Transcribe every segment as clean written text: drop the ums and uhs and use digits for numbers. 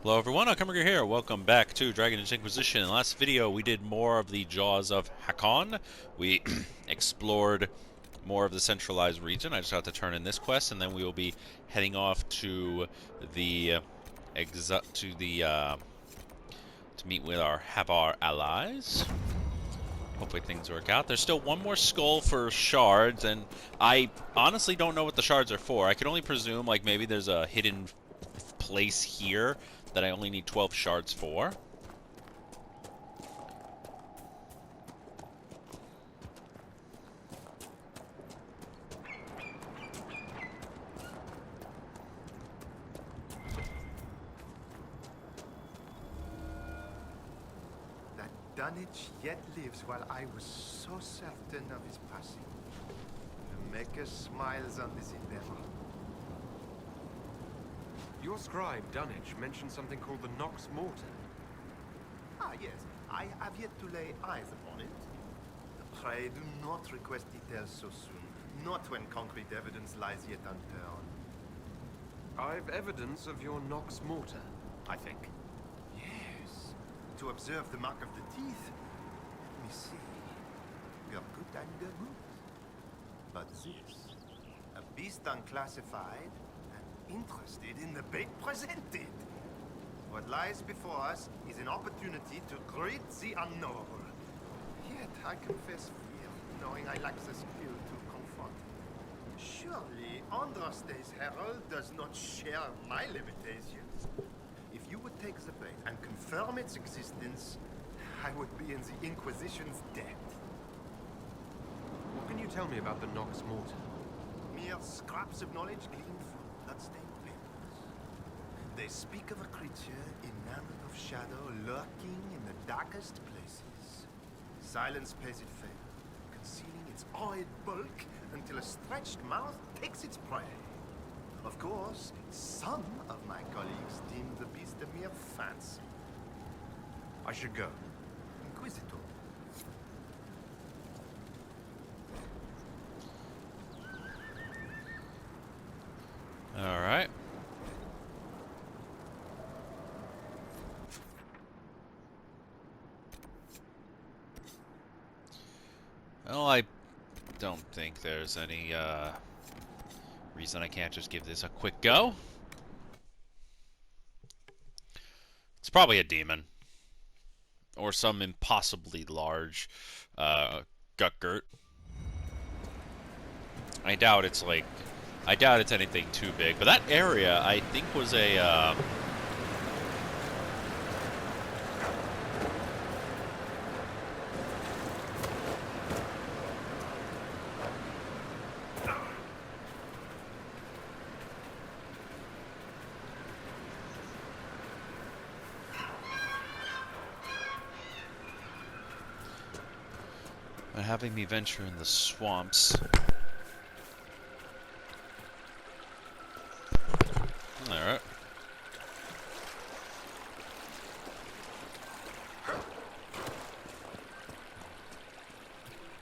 Hello everyone, Alchemicgree here. Welcome back to Dragon Age Inquisition. In the last video, we did more of the Jaws of Hakon. We explored more of the centralized region. I just have to turn in this quest, and then we will be heading off to the to meet with our Avvar allies. Hopefully things work out. There's still one more skull for shards, and I honestly don't know what the shards are for. I can only presume like maybe there's a hidden place here that I only need 12 shards for. That Dunwich yet lives while I was so certain of his passing. The Maker smiles on this endeavor. Your scribe, Dunwich, mentioned something called the Nox Mortar. Ah, yes. I have yet to lay eyes upon it. Pray do not request details so soon. Not when concrete evidence lies yet unturned. I've evidence of your Nox Mortar, I think. Yes. To observe the mark of the teeth. Let me see. Good and good. But this, a beast unclassified, interested in the bait presented. What lies before us is an opportunity to greet the unknowable. Yet I confess fear, knowing I lack the skill to confront it. Surely Andraste's herald does not share my limitations. If you would take the bait and confirm its existence, I would be in the Inquisition's debt. What can you tell me about the Nox Mortar? Mere scraps of knowledge gleaned from bloodstained papers. They speak of a creature enamored of shadow lurking in the darkest places. Silence pays it favor, concealing its awed bulk until a stretched mouth takes its prey. Of course, some of my colleagues deem the beast a mere fancy. I should go. Inquisitor. Alright. Well, I don't think there's any reason I can't just give this a quick go. It's probably a demon. Or some impossibly large Gutgurt. I doubt it's anything too big, but that area I think was a having me venture in the swamps. Alright.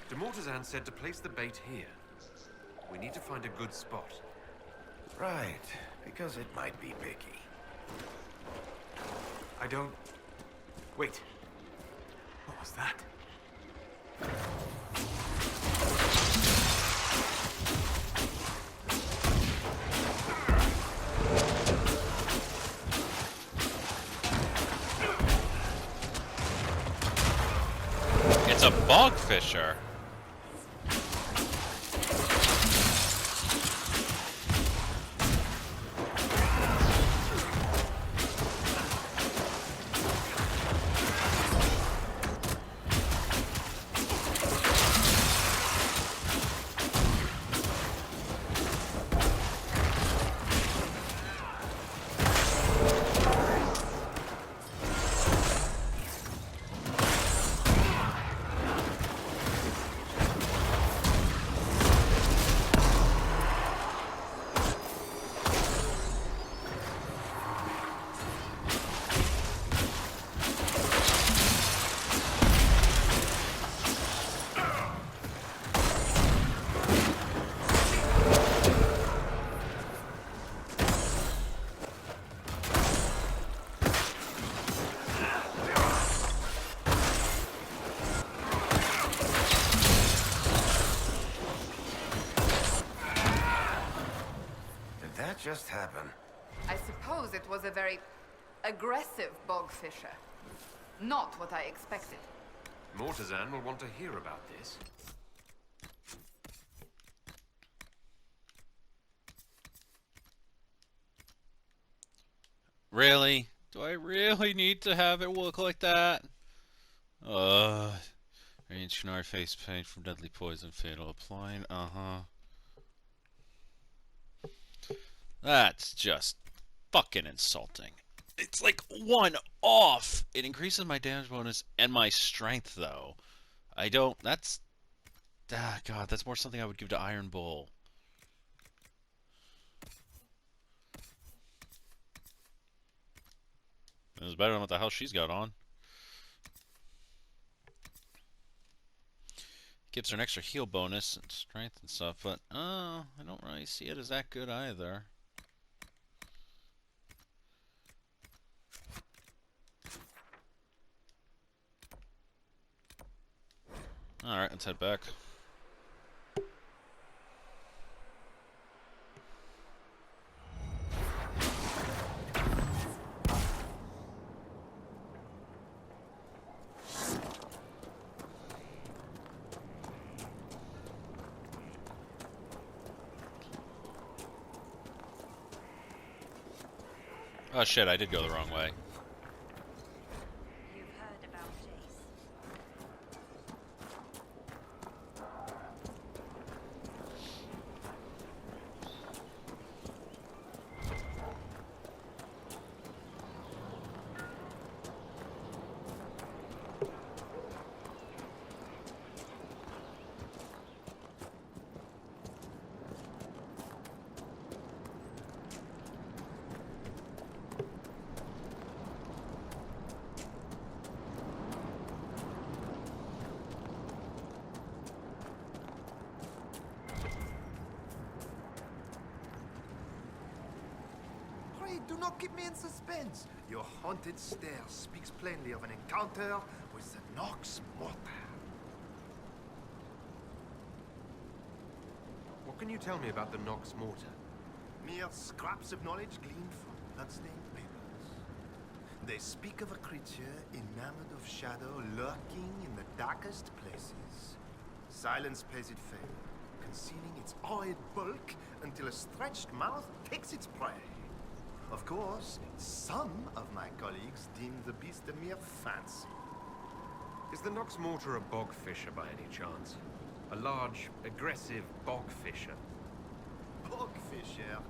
De Mortazan said to place the bait here. We need to find a good spot. Right, because it might be picky. I don't... Wait. What was that? It's a bogfisher. that just happen? I suppose it was a very aggressive bogfisher. Not what I expected. Mortazan will want to hear about this. Really? Do I really need to have it look like that? Range Canard face paint from deadly poison fatal applying. That's just fucking insulting. It's like one off. It increases my damage bonus and my strength, though. I don't. That's. Ah, God, that's more something I would give to Iron Bull. It was better than what the hell she's got on. Gives her an extra heal bonus and strength and stuff, but I don't really see it as that good either. Alright, let's head back. Oh shit, I did go the wrong way. You've heard about Jace. Do not keep me in suspense. Your haunted stare speaks plainly of an encounter with the Nox Mortar. What can you tell me about the Nox Mortar? Mere scraps of knowledge gleaned from bloodstained papers. They speak of a creature enamored of shadow lurking in the darkest places. Silence pays it favor, concealing its horrid bulk until a stretched mouth takes its prey. Of course, some of my colleagues deem the beast a mere fancy. Is the Nox Mortar a bogfisher by any chance? A large, aggressive bogfisher? Bogfisher?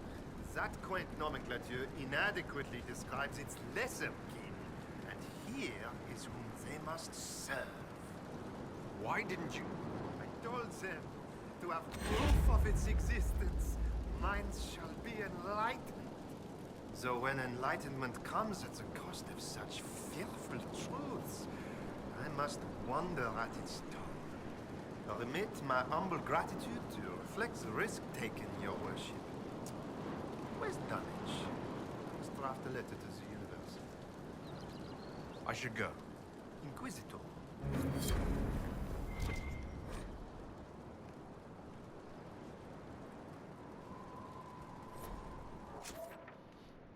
That quaint nomenclature inadequately describes its lesser kin, and here is whom they must serve. Why didn't you? I told them to have proof of its existence. Minds shall be enlightened. So when enlightenment comes at the cost of such fearful truths, I must wonder at its tone. Remit my humble gratitude to reflect the risk taken, your worship. Where's Dunwich? Must draft a letter to the universe. I should go. Inquisitor.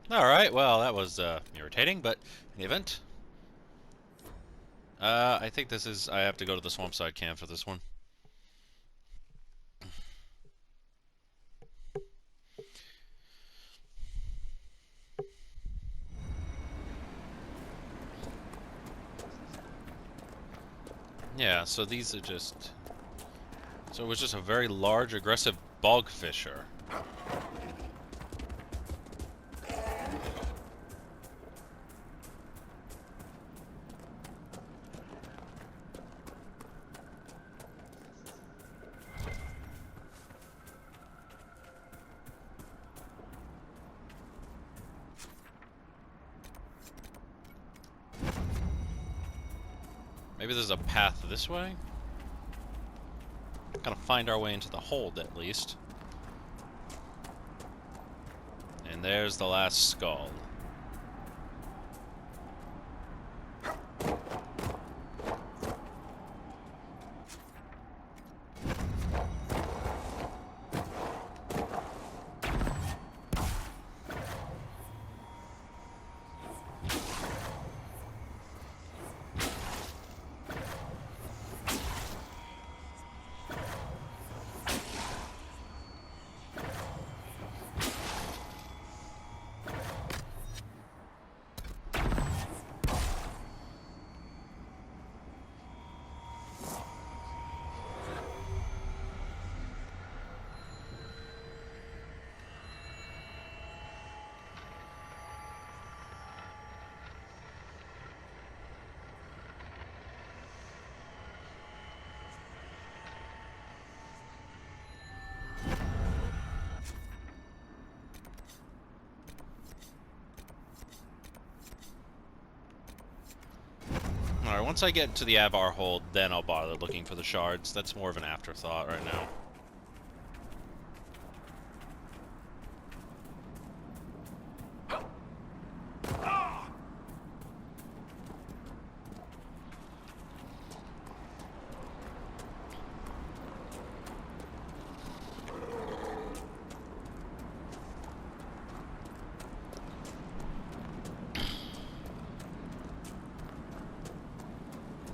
Alright, well, that was irritating, but in the event. I think this is. I have to go to the Swampside camp for this one. Yeah, so these are just. So it was just a very large, aggressive bogfisher. Maybe there's a path this way? Gotta find our way into the hold, at least. And there's the last skull. once I get to the Avvar hold, then I'll bother looking for the shards. That's more of an afterthought right now.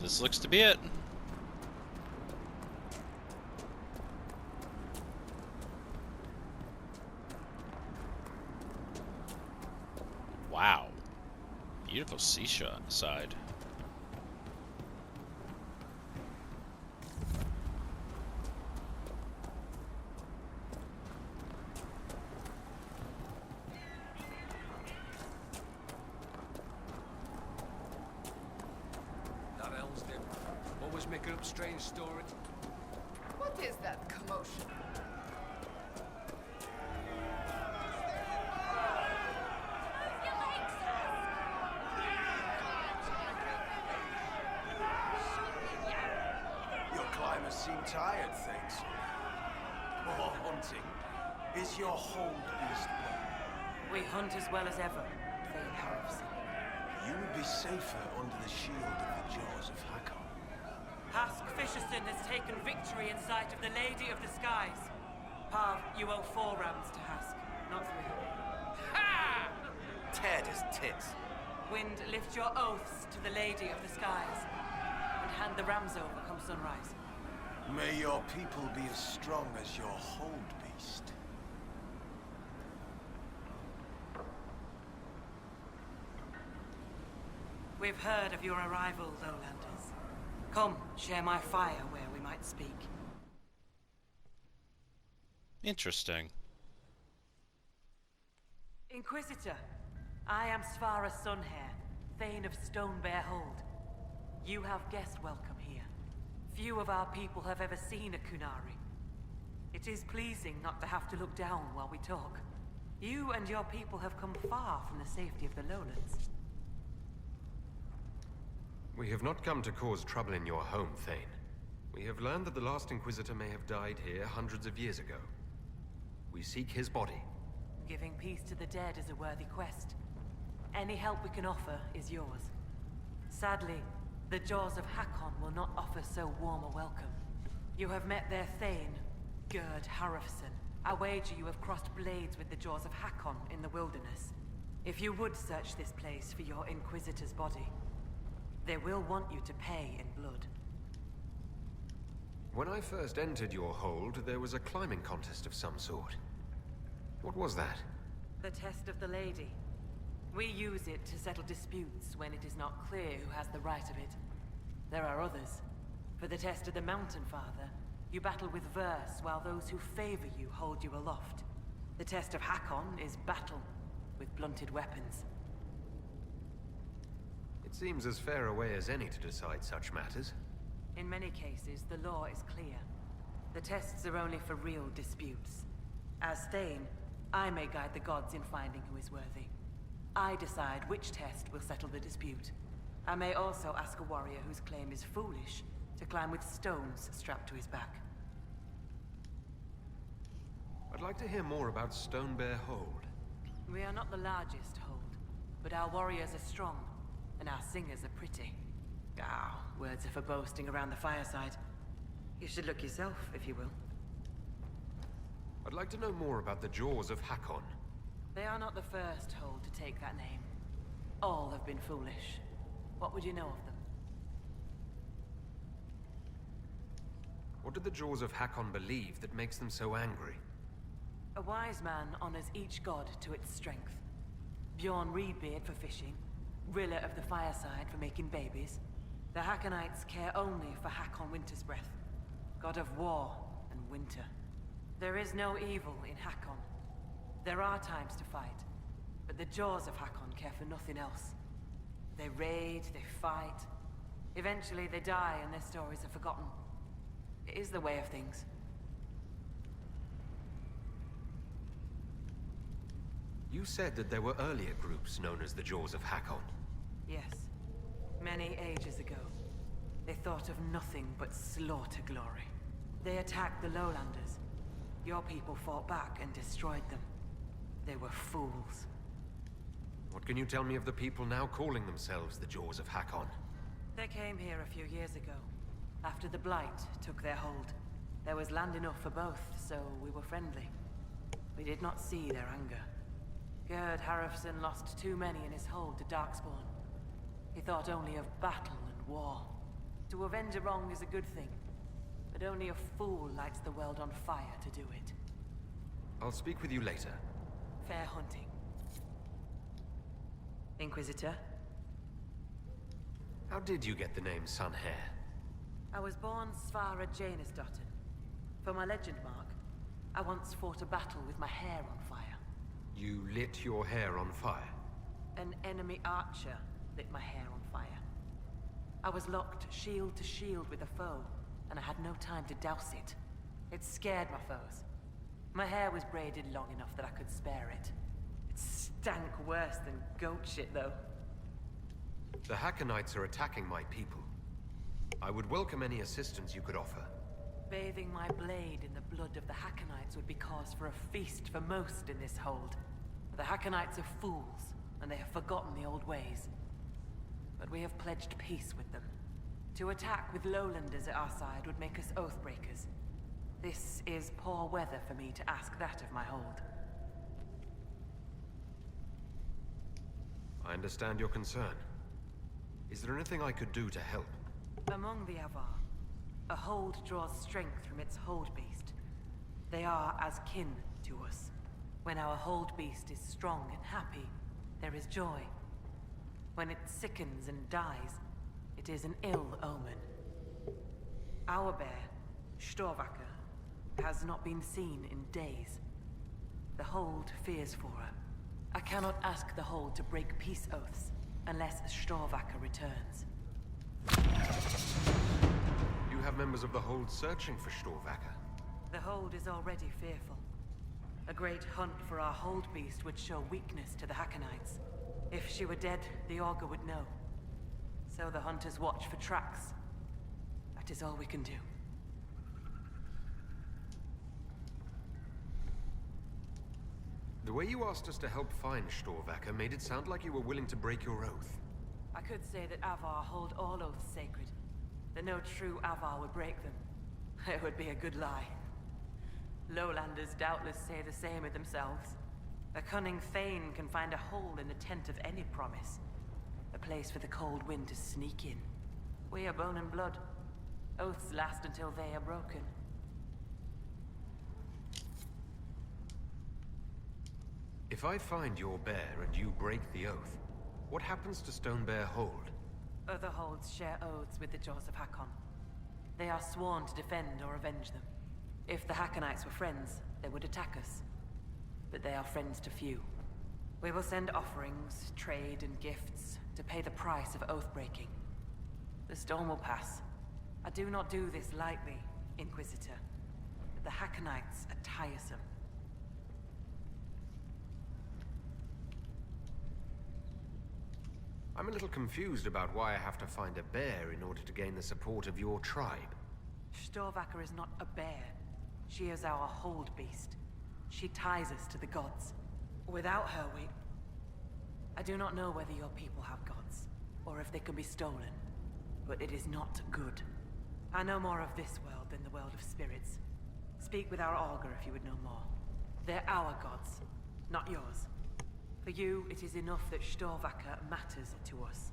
This looks to be it. Wow. Beautiful seaside. Making up strange stories. What is that commotion? Your climbers seem tired, thanks. More hunting. Is your hold beast well? We hunt as well as ever, Thane Harrison. You would be safer under the shield of the jaws of Hakon. Hask Fisherson has taken victory in sight of the Lady of the Skies. Parv, you owe 4 rams to Hask, not 3. Ha! Tear his tits. Wind, lift your oaths to the Lady of the Skies, and hand the rams over come sunrise. May your people be as strong as your hold beast. We've heard of your arrival, Lowlanders. Come, share my fire where we might speak. Interesting. Inquisitor, I am Svara Sunhair, Thane of Stonebear Hold. You have guest welcome here. Few of our people have ever seen a Kunari. It is pleasing not to have to look down while we talk. You and your people have come far from the safety of the lowlands. We have not come to cause trouble in your home, Thane. We have learned that the last Inquisitor may have died here hundreds of years ago. We seek his body. Giving peace to the dead is a worthy quest. Any help we can offer is yours. Sadly, the jaws of Hakon will not offer so warm a welcome. You have met their Thane, Gerd Harrison. I wager you have crossed blades with the jaws of Hakon in the wilderness. If you would search this place for your Inquisitor's body, they will want you to pay in blood. When I first entered your hold, there was a climbing contest of some sort. What was that? The test of the Lady. We use it to settle disputes when it is not clear who has the right of it. There are others. For the test of the Mountain Father, you battle with verse while those who favor you hold you aloft. The test of Hakon is battle with blunted weapons. It seems as fair a way as any to decide such matters. In many cases, the law is clear. The tests are only for real disputes. As Thane, I may guide the gods in finding who is worthy. I decide which test will settle the dispute. I may also ask a warrior whose claim is foolish to climb with stones strapped to his back. I'd like to hear more about Stonebear Hold. We are not the largest hold, but our warriors are strong, and our singers are pretty. Ah, words are for boasting around the fireside. You should look yourself, if you will. I'd like to know more about the Jaws of Hakon. They are not the first hold to take that name. All have been foolish. What would you know of them? What do the Jaws of Hakon believe that makes them so angry? A wise man honors each god to its strength. Bjorn Reedbeard for fishing, Rilla of the Fireside for making babies. The Hakonites care only for Hakon Wintersbreath, god of war and winter. There is no evil in Hakon. There are times to fight, but the Jaws of Hakon care for nothing else. They raid, they fight. Eventually they die and their stories are forgotten. It is the way of things. You said that there were earlier groups known as the Jaws of Hakon. Yes. Many ages ago. They thought of nothing but slaughter glory. They attacked the lowlanders. Your people fought back and destroyed them. They were fools. What can you tell me of the people now calling themselves the Jaws of Hakon? They came here a few years ago, after the Blight took their hold. There was land enough for both, so we were friendly. We did not see their anger. Gerd Harrison lost too many in his hold to Darkspawn. He thought only of battle and war. To avenge a wrong is a good thing, but only a fool lights the world on fire to do it. I'll speak with you later. Fair hunting. Inquisitor? How did you get the name Sunhair? I was born Svara Janusdottir. For my legend mark, I once fought a battle with my hair on fire. You lit your hair on fire? An enemy archer lit my hair on fire. I was locked shield to shield with a foe, and I had no time to douse it. It scared my foes. My hair was braided long enough that I could spare it. It stank worse than goat shit, though. The Hakonites are attacking my people. I would welcome any assistance you could offer. Bathing my blade in the blood of the Hakonites would be cause for a feast for most in this hold. The Hakonites are fools, and they have forgotten the old ways. But we have pledged peace with them. To attack with lowlanders at our side would make us oathbreakers. This is poor weather for me to ask that of my hold. I understand your concern. Is there anything I could do to help? Among the Avvar, a hold draws strength from its hold beast. They are as kin to us. When our hold beast is strong and happy, there is joy. When it sickens and dies, it is an ill omen. Our bear, Storvacker, has not been seen in days. The hold fears for her. I cannot ask the hold to break peace oaths unless Storvacker returns. You have members of the hold searching for Storvacker. The hold is already fearful. A great hunt for our hold beast would show weakness to the Hakonites. If she were dead, the Augur would know. So the hunters watch for tracks. That is all we can do. The way you asked us to help find Storvacker made it sound like you were willing to break your oath. I could say that Avvar hold all oaths sacred, that no true Avvar would break them. It would be a good lie. Lowlanders doubtless say the same of themselves. A cunning Thane can find a hole in the tent of any promise. A place for the cold wind to sneak in. We are bone and blood. Oaths last until they are broken. If I find your bear and you break the oath, what happens to Stone Bear Hold? Other holds share oaths with the Jaws of Hakon. They are sworn to defend or avenge them. If the Hakonites were friends, they would attack us. But they are friends to few. We will send offerings, trade, and gifts to pay the price of oath-breaking. The storm will pass. I do not do this lightly, Inquisitor. But the Hakonites are tiresome. I'm a little confused about why I have to find a bear in order to gain the support of your tribe. Storvacker is not a bear. She is our hold beast. She ties us to the gods. Without her, I do not know whether your people have gods, or if they can be stolen. But it is not good. I know more of this world than the world of spirits. Speak with our Augur if you would know more. They're our gods, not yours. For you, it is enough that Storvacker matters to us.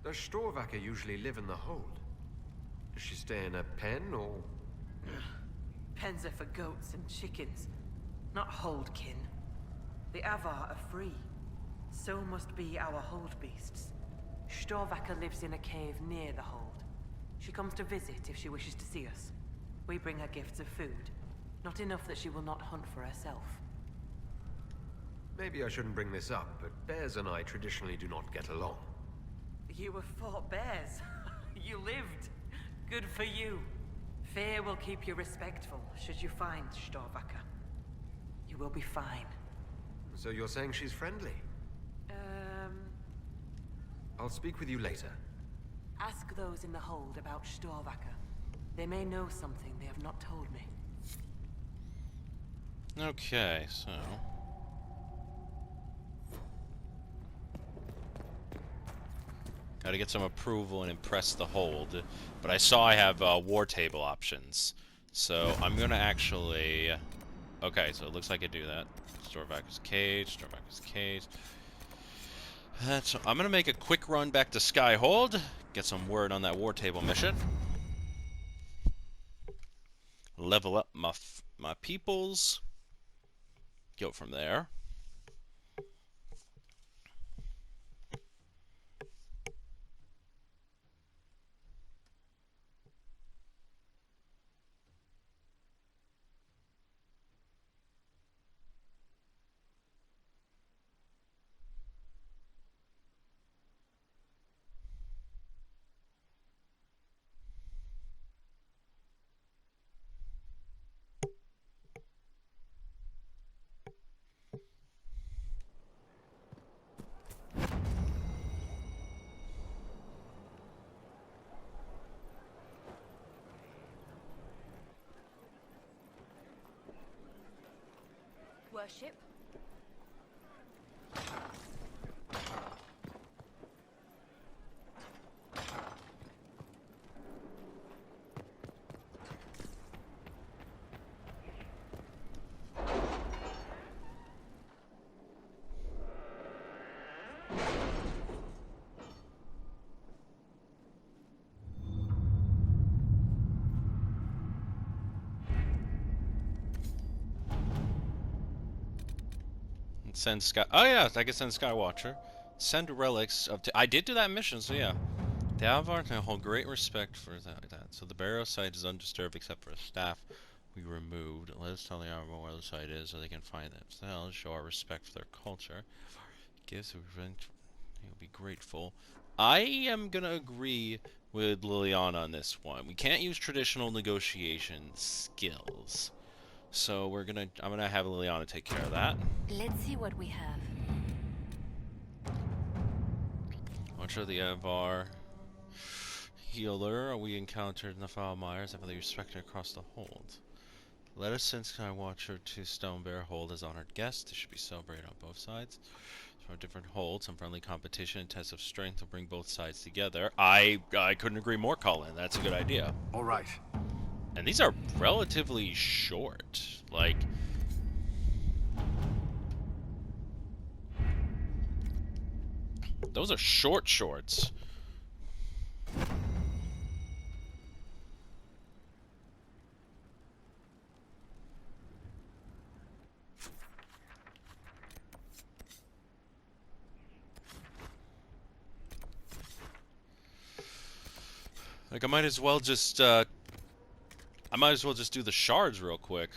Does Storvacker usually live in the hold? Does she stay in a pen, or...? Pens are for goats and chickens, not holdkin. The Avvar are free. So must be our hold beasts. Storvacker lives in a cave near the hold. She comes to visit if she wishes to see us. We bring her gifts of food. Not enough that she will not hunt for herself. Maybe I shouldn't bring this up, but bears and I traditionally do not get along. You have fought bears. You lived. Good for you. Fear will keep you respectful should you find Storvacker. You will be fine. So you're saying she's friendly? I'll speak with you later. Ask those in the hold about Storvacker. They may know something they have not told me. Okay, so... Gotta get some approval and impress the hold. But I saw I have war table options. So I'm gonna actually... Okay, so it looks like I do that. Storvacker's cage, Storvacker's cage. I'm gonna make a quick run back to Skyhold. Get some word on that war table mission. Level up my peoples. Go from there. Worship. Send Sky. Oh yeah, I can send Skywatcher. Send relics of. I did do that mission, so yeah. The Avvar can hold great respect for that. So the burial site is undisturbed except for a staff we removed. Let us tell the Avvar where the site is, so they can find themselves. Show our respect for their culture. Gifts we prevent. You'll be grateful. I am gonna agree with Liliana on this one. We can't use traditional negotiation skills. So I'm gonna have Liliana take care of that. Let's see what we have. Watch of the Avvar healer we encountered in the foul mires have been respected across the hold. Let us send Skywatcher to Stonebear Hold as honored guests. This should be celebrated on both sides. From different holds, some friendly competition and tests of strength will bring both sides together. I couldn't agree more, Colin. That's a good idea. All right. And these are relatively short. Like, those are shorts. Like, I might as well just do the shards real quick.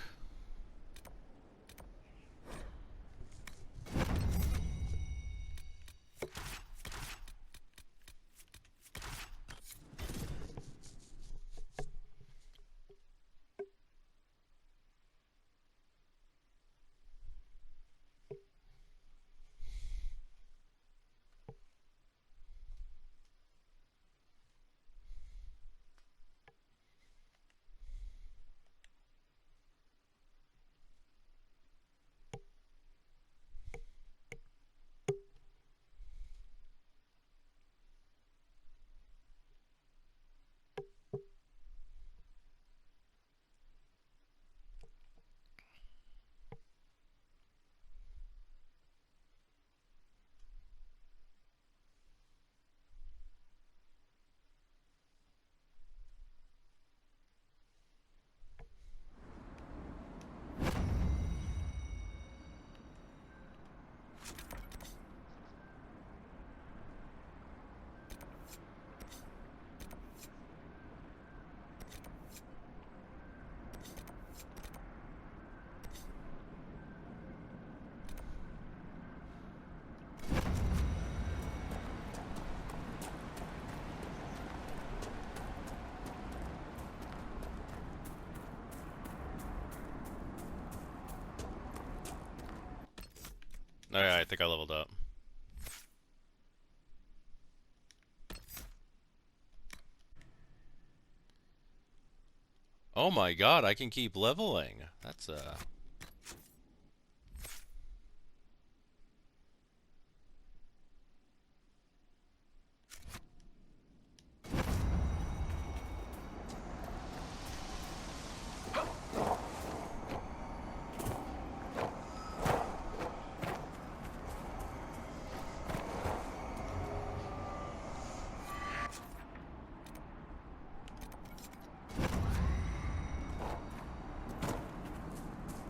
Oh yeah, I think I leveled up. Oh my god, I can keep leveling. That's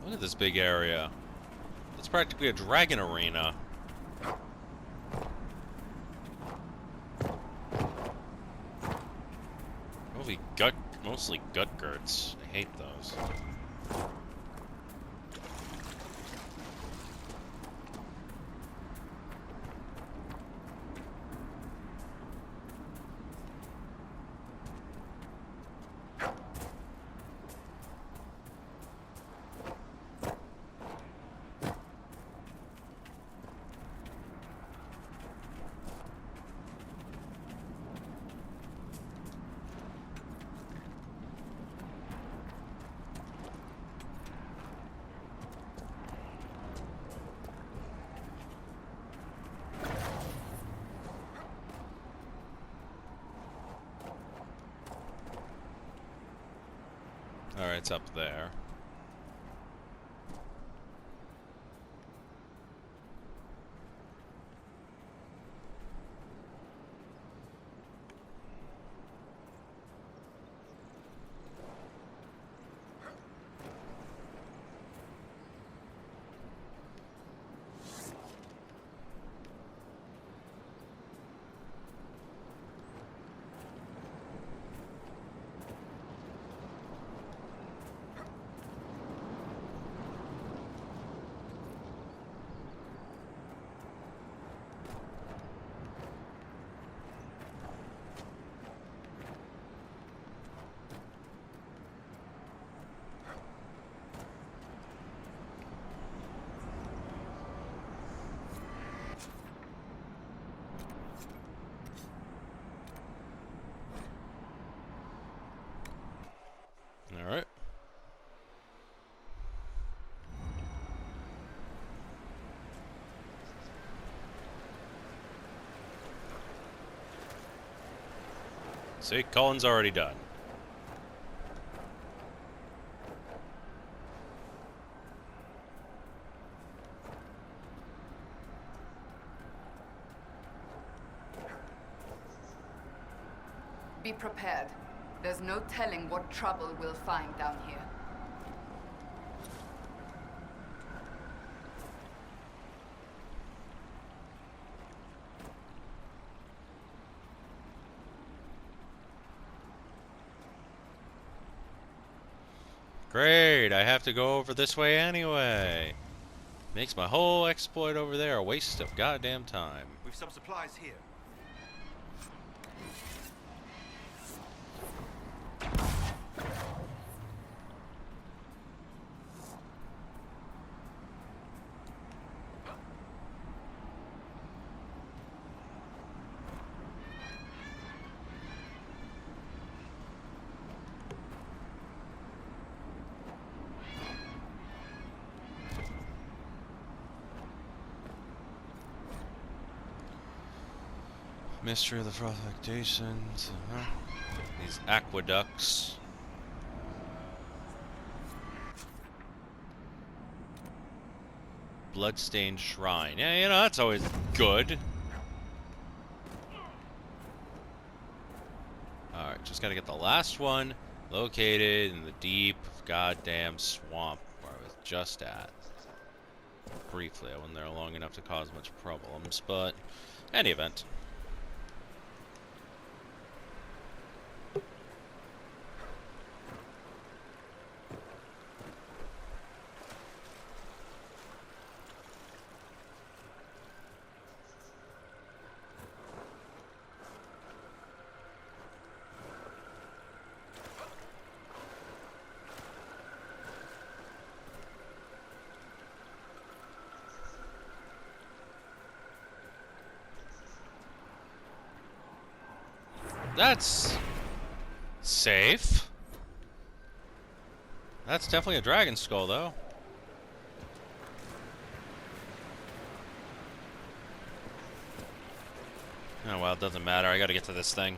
Look at this big area. It's practically a dragon arena. Mostly gut gurts. I hate those. Alright, it's up there. Alright. See, Colin's already done. Be prepared. There's no telling what trouble we'll find down here. Great, I have to go over this way anyway. Makes my whole exploit over there a waste of goddamn time. We've some supplies here. Mystery of the Frothifications. These aqueducts. Bloodstained Shrine. Yeah, you know, that's always good. Alright, just gotta get the last one located in the deep goddamn swamp where I was just at. Briefly, I wasn't there long enough to cause much problems, but in any event. That's safe. That's definitely a dragon skull, though. Oh, well, it doesn't matter. I gotta get to this thing.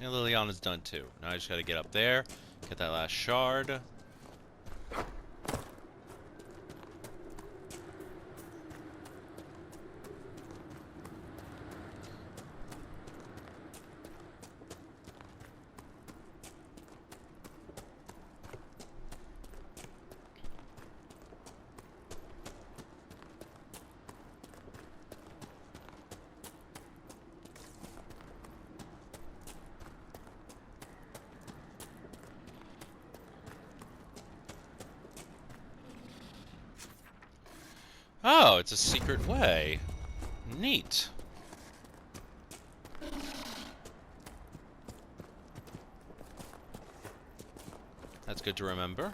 And Liliana's done too. Now I just gotta get up there, get that last shard. Oh, it's a secret way. Neat. That's good to remember.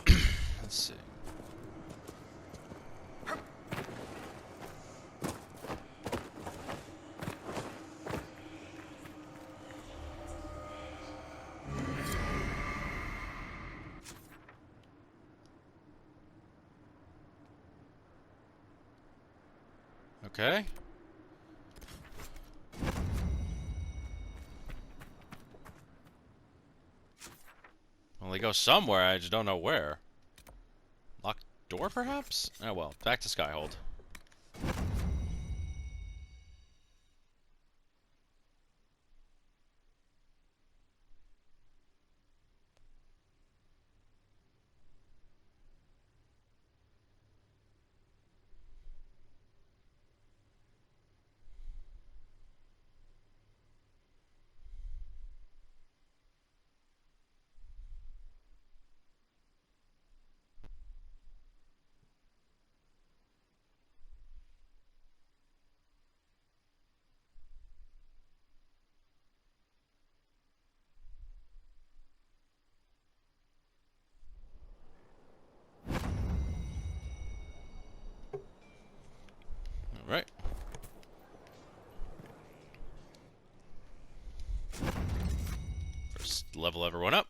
Let's see. Okay. Well, they go somewhere, I just don't know where. Locked door, perhaps? Oh well, back to Skyhold. Alright. First level everyone up.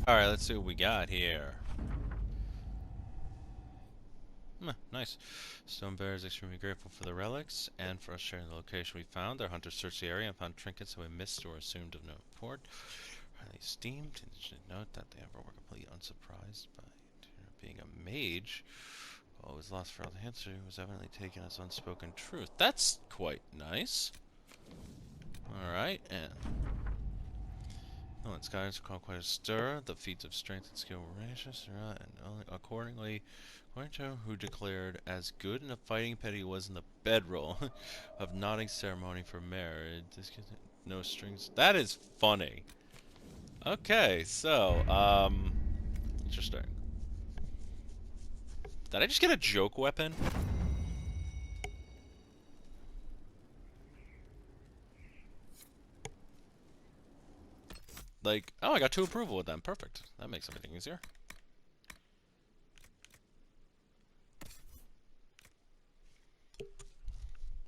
Alright, let's see what we got here. Nice. Stonebearer is extremely grateful for the relics and for us sharing the location we found. Our hunters searched the area and found trinkets that we missed or assumed of no import. Highly esteemed, and should note that they ever were completely unsurprised by being a mage. What was lost for all the answer was evidently taken as unspoken truth. That's quite nice. Alright, and its guidance called quite a stir. The feats of strength and skill were gracious, and according to who declared as good in a fighting pit he was in the bedroll of nodding ceremony for marriage. No strings. That is funny. Okay, so, interesting. Did I just get a joke weapon? Like, oh, I got 2 approval with them. Perfect. That makes everything easier.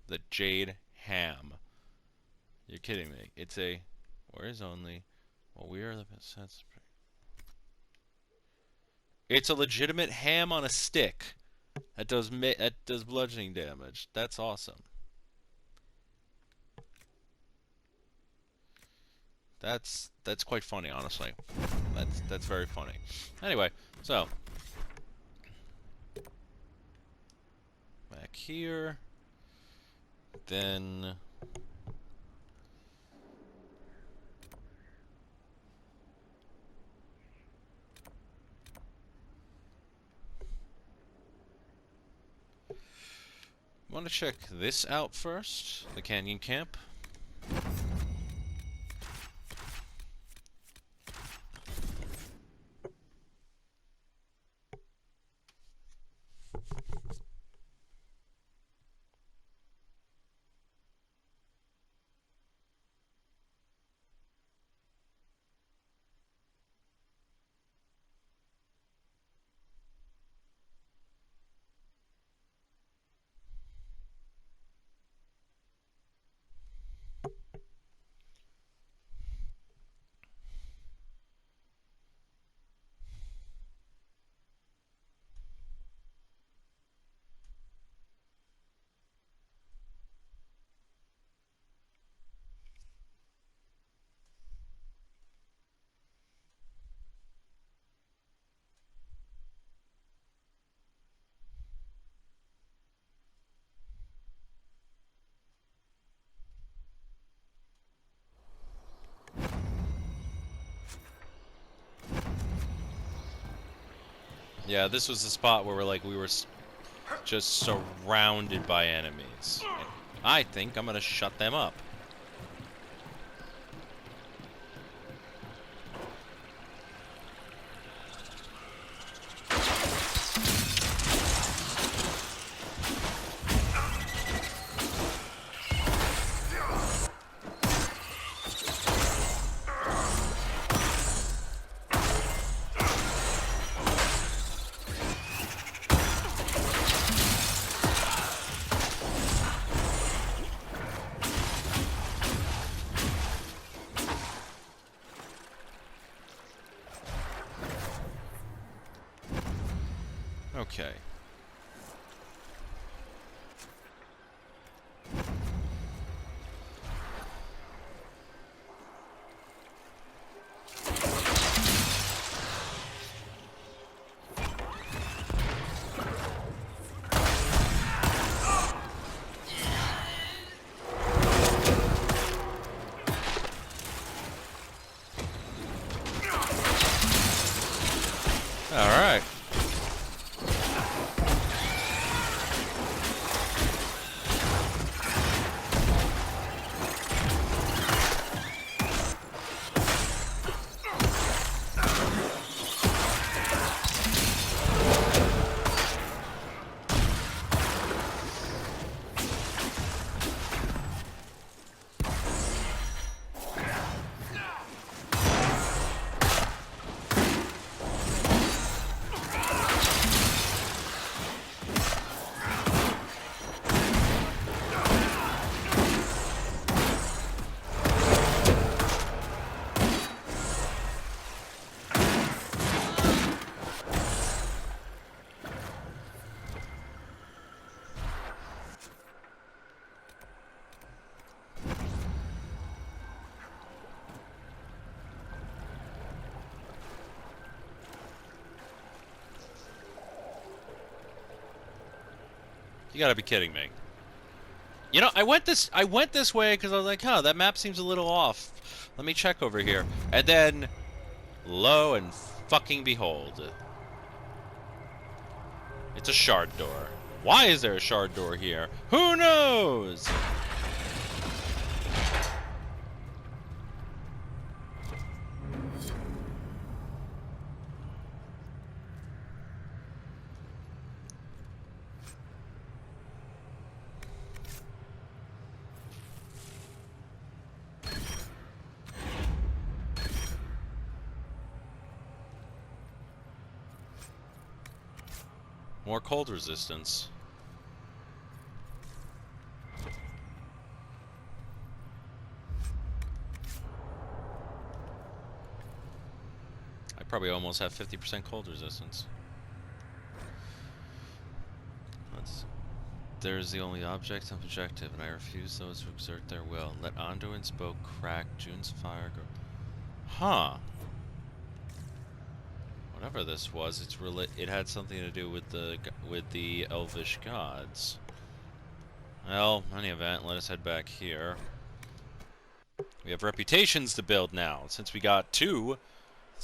The Jade Ham. You're kidding me. It's a warriors only. Well, we are the best. It's a legitimate ham on a stick that does bludgeoning damage. That's awesome. That's quite funny, honestly. That's very funny. Anyway, so back here, then want to check this out first, the Canyon Camp. Yeah, this was the spot where we were just surrounded by enemies. And I think I'm gonna shut them up. Okay. All right. You gotta be kidding me. You know, I went this way because I was like, huh, that map seems a little off. Let me check over here. And then, lo and fucking behold. It's a shard door. Why is there a shard door here? Who knows? More cold resistance. I probably almost have 50% cold resistance. There's the only object and objective, and I refuse those who exert their will. Let Anduin's bow crack, June's fire go. Huh. Whatever this was, it had something to do with the elvish gods. Well, in any event, let us head back here. We have reputations to build now, since we got two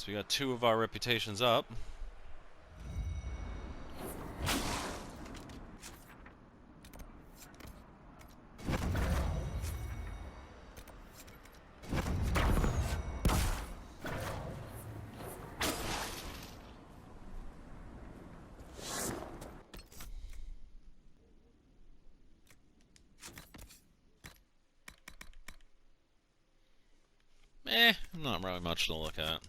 of our reputations up. Not really much to look at.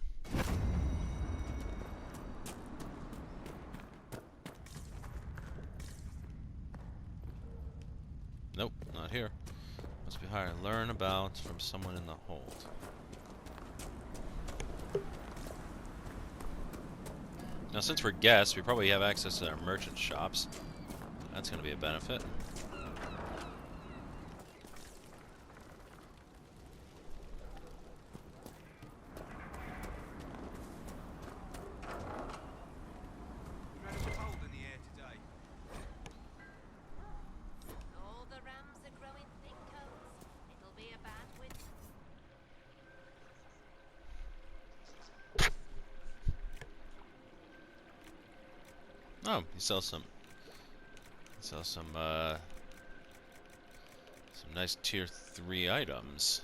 Nope, not here. Must be higher. Learn about from someone in the hold. Now, since we're guests, we probably have access to their merchant shops. That's going to be a benefit. Oh, he sells some nice tier 3 items.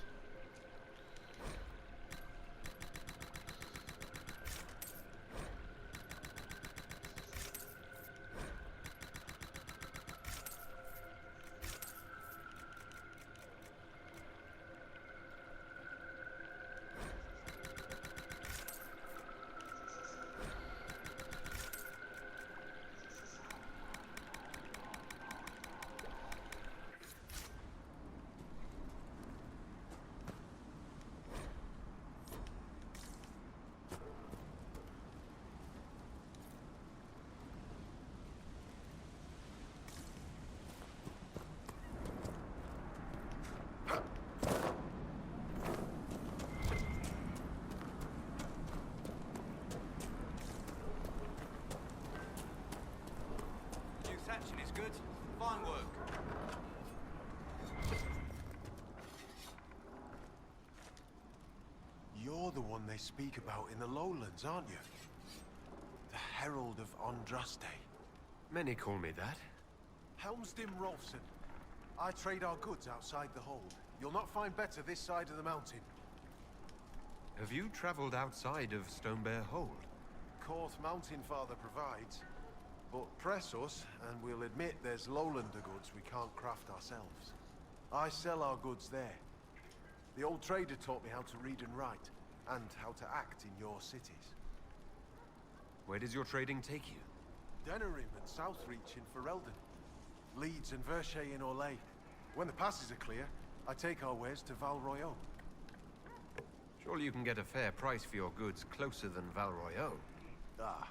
Is good. Fine work. You're the one they speak about in the lowlands, aren't you? The Herald of Andraste. Many call me that. Helmsdim Rolfson. I trade our goods outside the hold. You'll not find better this side of the mountain. Have you traveled outside of Stonebear Hold? Course Mountain Father provides. But press us, and we'll admit there's lowlander goods we can't craft ourselves. I sell our goods there. The old trader taught me how to read and write, and how to act in your cities. Where does your trading take you? Denerim and Southreach in Ferelden. Leeds and Verchet in Orlais. When the passes are clear, I take our wares to Val Royeaux. Surely you can get a fair price for your goods closer than Val Royeaux. Ah,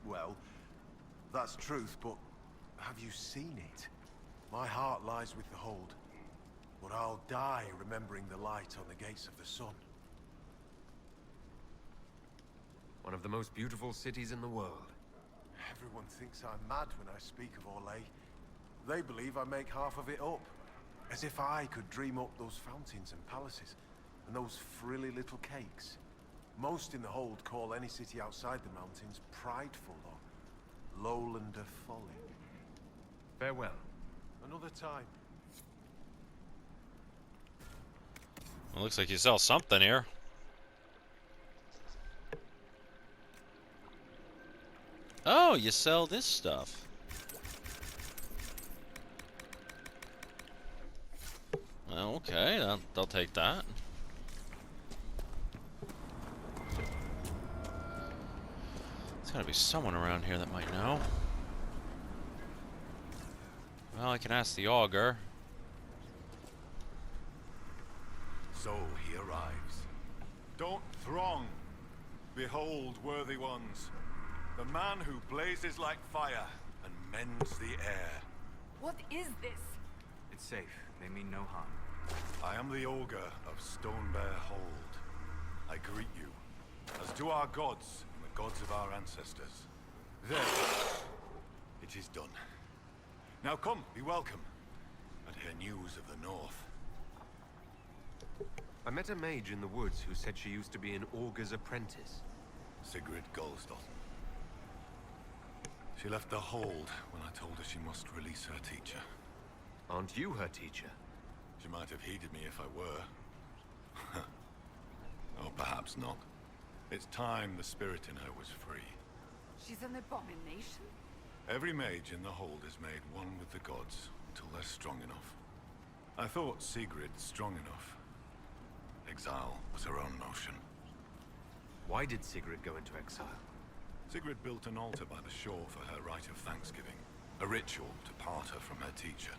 well, that's truth, but have you seen it? My heart lies with the hold, but I'll die remembering the light on the gates of the sun. One of the most beautiful cities in the world. Everyone thinks I'm mad when I speak of Orlais. They believe I make half of it up. As if I could dream up those fountains and palaces, and those frilly little cakes. Most in the hold call any city outside the mountains prideful or lowlander folly. Farewell. Another time. Well, looks like you sell something here. Oh, you sell this stuff. Well, okay, they'll take that. There's gotta be someone around here that might know. Well, I can ask the augur. So he arrives. Don't throng. Behold, worthy ones, the man who blazes like fire and mends the air. What is this? It's safe. They mean no harm. I am the augur of Stonebear Hold. I greet you, as do our gods and the gods of our ancestors. There, it is done. Now come, be welcome, and hear news of the north. I met a mage in the woods who said she used to be an augur's apprentice. Sigrid Golsdottir. She left the hold when I told her she must release her teacher. Aren't you her teacher? She might have heeded me if I were. Or perhaps not. It's time the spirit in her was free. She's an abomination? Every mage in the hold is made one with the gods until they're strong enough. I thought Sigrid strong enough. Exile was her own notion. Why did Sigrid go into exile? Sigrid built an altar by the shore for her rite of thanksgiving, a ritual to part her from her teacher.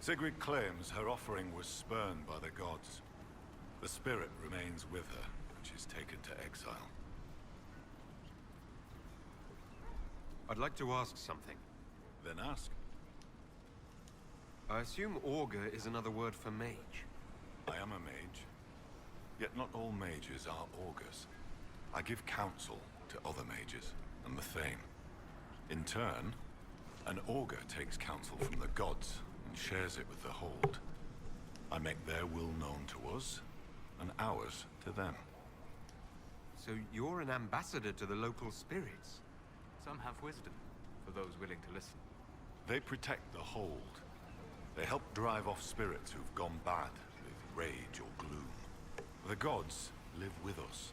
Sigrid claims her offering was spurned by the gods. The spirit remains with her when she's taken to exile. I'd like to ask something. Then ask. I assume augur is another word for mage. I am a mage. Yet not all mages are augurs. I give counsel to other mages and the Thane. In turn, an augur takes counsel from the gods and shares it with the hold. I make their will known to us, and ours to them. So you're an ambassador to the local spirits? Some have wisdom, for those willing to listen. They protect the hold. They help drive off spirits who've gone bad with rage or gloom. The gods live with us.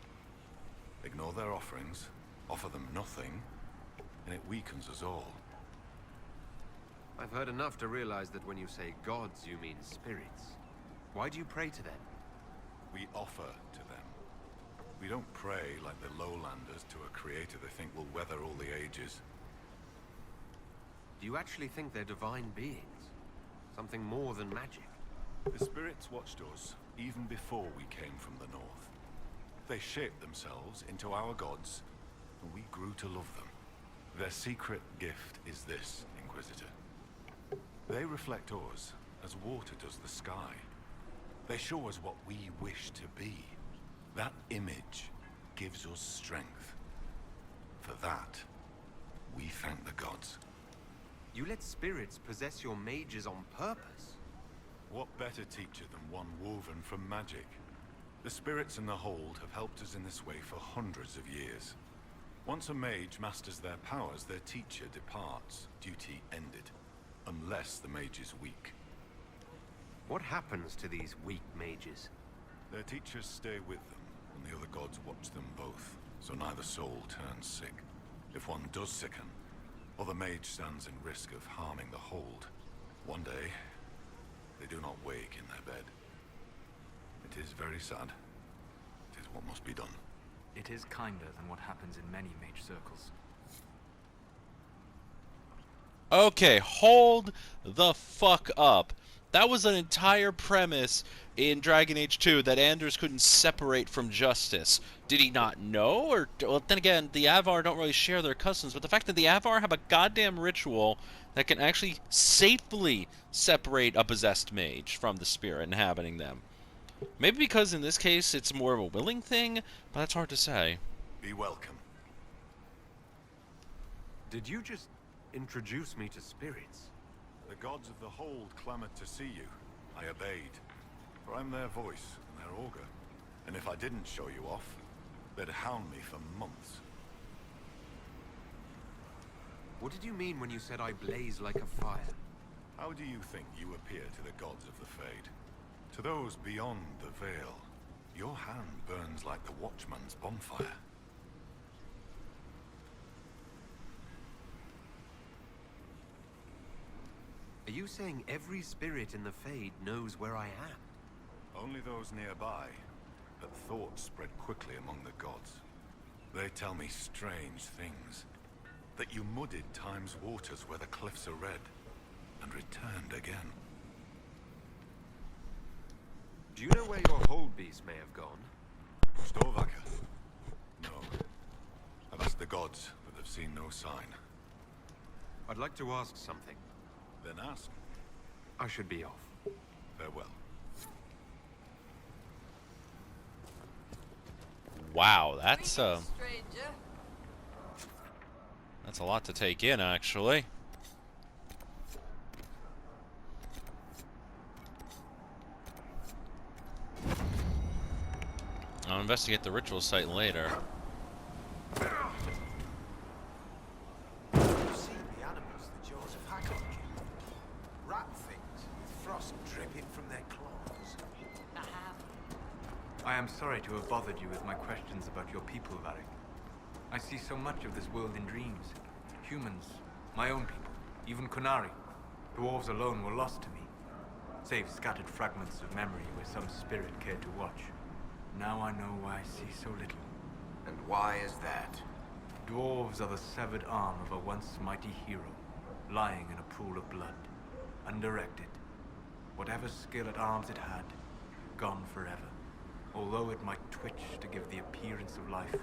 Ignore their offerings, offer them nothing, and it weakens us all. I've heard enough to realize that when you say gods, you mean spirits. Why do you pray to them? We offer to them. We don't pray like the lowlanders to a creator they think will weather all the ages. Do you actually think they're divine beings? Something more than magic? The spirits watched us even before we came from the north. They shaped themselves into our gods, and we grew to love them. Their secret gift is this, Inquisitor. They reflect us as water does the sky. They show us what we wish to be. That image gives us strength. For that, we thank the gods. You let spirits possess your mages on purpose? What better teacher than one woven from magic? The spirits in the hold have helped us in this way for hundreds of years. Once a mage masters their powers, their teacher departs, duty ended. Unless the mage is weak. What happens to these weak mages? Their teachers stay with them, and the other gods watch them both, so neither soul turns sick. If one does sicken, or the mage stands in risk of harming the hold, one day, they do not wake in their bed. It is very sad. It is what must be done. It is kinder than what happens in many mage circles. Okay, hold the fuck up. That was an entire premise in Dragon Age 2 that Anders couldn't separate from justice. Did he not know? Or, well, then again, the Avvar don't really share their customs, but the fact that the Avvar have a goddamn ritual that can actually safely separate a possessed mage from the spirit inhabiting them. Maybe because in this case it's more of a willing thing, but that's hard to say. Be welcome. Did you just introduce me to spirits? The gods of the hold clamored to see you. I obeyed. For I'm their voice and their augur. And if I didn't show you off, they'd hound me for months. What did you mean when you said I blaze like a fire? How do you think you appear to the gods of the Fade? To those beyond the veil, your hand burns like the Watchman's bonfire. Are you saying every spirit in the Fade knows where I am? Only those nearby, but thoughts spread quickly among the gods. They tell me strange things. That you muddied time's waters where the cliffs are red, and returned again. Do you know where your hold beast may have gone? Storvaker? No. I've asked the gods, but they've seen no sign. I'd like to ask something. Then ask. I should be off. Farewell. Wow, that's Stranger. that's a lot to take in, actually. I'll investigate the ritual site later. You see the animals the jaws of Hakon killed? Rat things with frost dripping from their claws. I have. I am sorry to have bothered you with my questions about your people, Varric. I see so much of this world in dreams. Humans, my own people, even Kunari. Dwarves alone were lost to me, save scattered fragments of memory where some spirit cared to watch. Now I know why I see so little. And why is that? Dwarves are the severed arm of a once mighty hero, lying in a pool of blood, undirected. Whatever skill at arms it had, gone forever. Although it might twitch to give the appearance of life,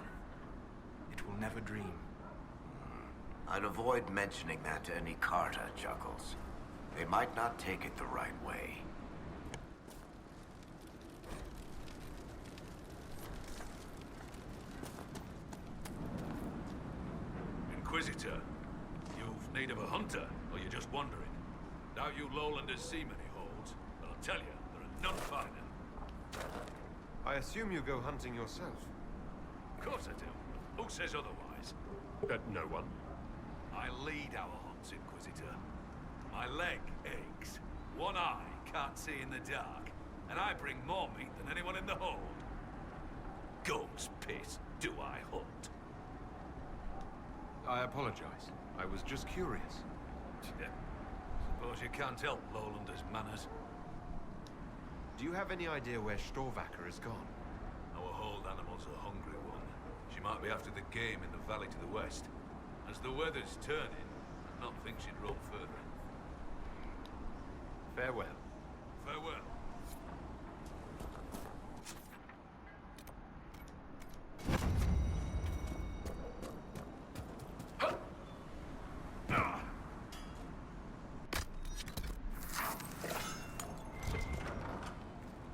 it will never dream. I'd avoid mentioning that to any Carta, Chuckles. They might not take it the right way. Inquisitor, you've need of a hunter, or you're just wandering? Doubt you lowlanders see many holds, but I'll tell you, there are none finer. I assume you go hunting yourself. Of course I do. Who says otherwise? No one. I lead our hunts, Inquisitor. My leg aches. One eye can't see in the dark. And I bring more meat than anyone in the hold. Gum's piss, do I hunt? I apologize. I was just curious. Suppose you can't help Lowlanders' manners. Do you have any idea where Storvaker has gone? Our hold animal's a hungry one. She might be after the game in the valley to the west. As the weather's turning, I don't think she'd roam further. Farewell. Farewell.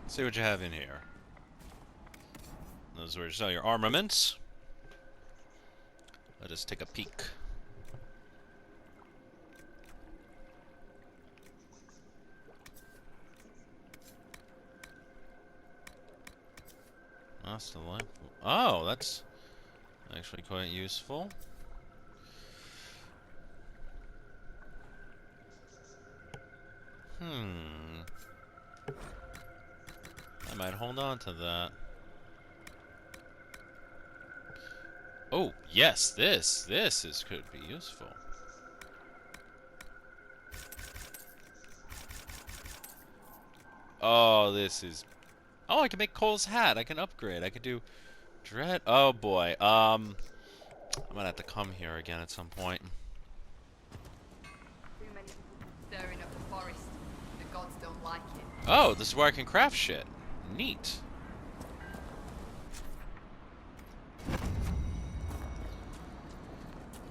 See what you have in here. Those are where you sell your armaments. Let us take a peek. That's the lamp. Oh, that's actually quite useful. I might hold on to that. Oh, yes, this could be useful. Oh, this is... Oh, I can make Cole's hat. I can upgrade. I can do... Dread... Oh, boy. I'm gonna have to come here again at some point. Too many people stirring up the forest. The gods don't like it. Oh, this is where I can craft shit. Neat.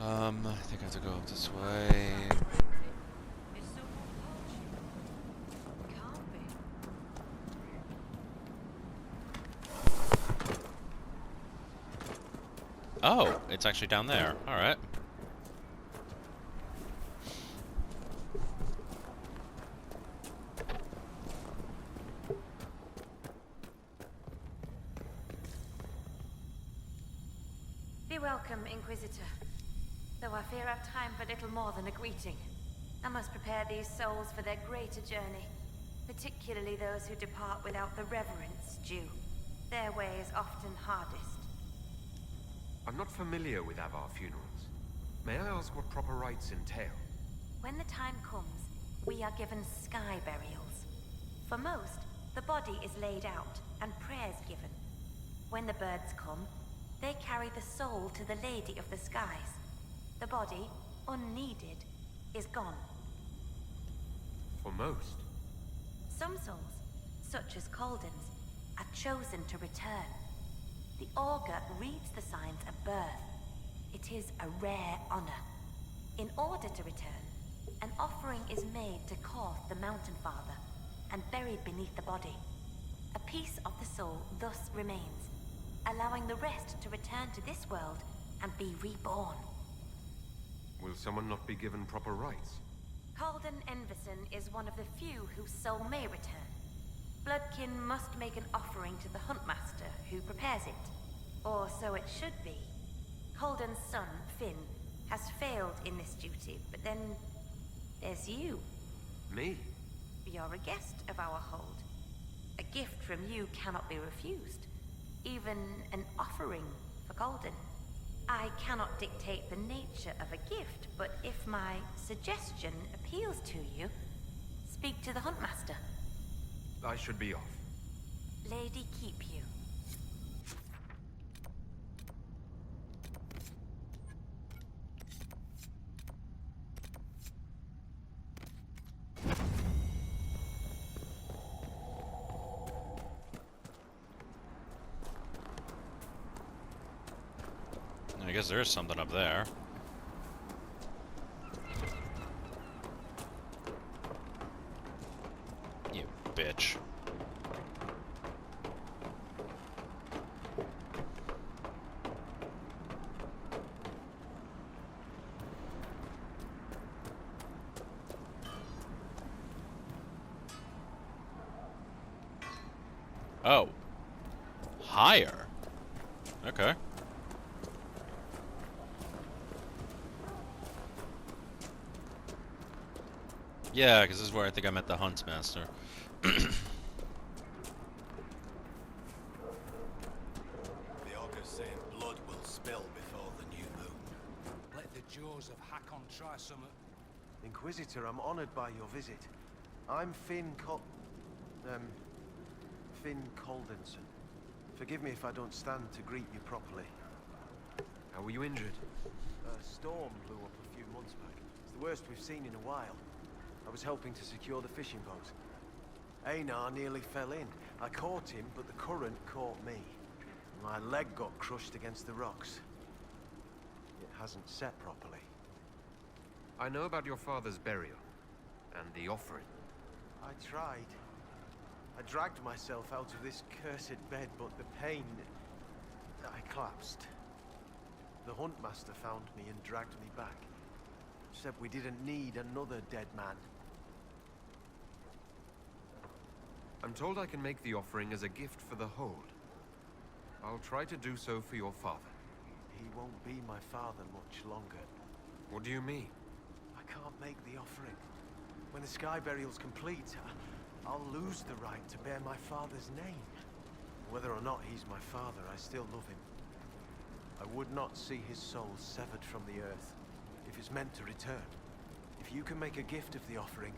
I think I have to go up this way. It's so can't be. Oh, it's actually down there. Alright. Be welcome, Inquisitor. Though I fear I've time for little more than a greeting. I must prepare these souls for their greater journey, particularly those who depart without the reverence due. Their way is often hardest. I'm not familiar with Avvar funerals. May I ask what proper rites entail? When the time comes, we are given sky burials. For most, the body is laid out and prayers given. When the birds come, they carry the soul to the Lady of the Skies. The body, unneeded, is gone. For most? Some souls, such as Calden's, are chosen to return. The Augur reads the signs of birth. It is a rare honor. In order to return, an offering is made to Korth the Mountain Father and buried beneath the body. A piece of the soul thus remains, allowing the rest to return to this world and be reborn. Will someone not be given proper rites? Calden Enverson is one of the few whose soul may return. Bloodkin must make an offering to the Huntmaster who prepares it. Or so it should be. Calden's son, Finn, has failed in this duty, but then there's you. Me? You're a guest of our hold. A gift from you cannot be refused. Even an offering for Calden. I cannot dictate the nature of a gift, but if my suggestion appeals to you, speak to the Huntmaster. I should be off. Lady keep you. I guess there is something up there. You bitch. Oh. Higher. Okay. Yeah, because this is where I think I met the Huntsmaster. The Augurs say blood will spill before the new moon. Let the jaws of Hakon try something. Inquisitor, I'm honored by your visit. I'm Finn Caldenson. Forgive me if I don't stand to greet you properly. How were you injured? A storm blew up a few months back. It's the worst we've seen in a while. I was helping to secure the fishing boat. Einar nearly fell in. I caught him, but the current caught me. My leg got crushed against the rocks. It hasn't set properly. I know about your father's burial, and the offering. I tried. I dragged myself out of this cursed bed, but the pain... I collapsed. The Huntmaster found me and dragged me back. Said we didn't need another dead man. I'm told I can make the offering as a gift for the hold. I'll try to do so for your father. He won't be my father much longer. What do you mean? I can't make the offering. When the sky burial's complete, I'll lose the right to bear my father's name. Whether or not he's my father, I still love him. I would not see his soul severed from the earth, if it's meant to return. If you can make a gift of the offering,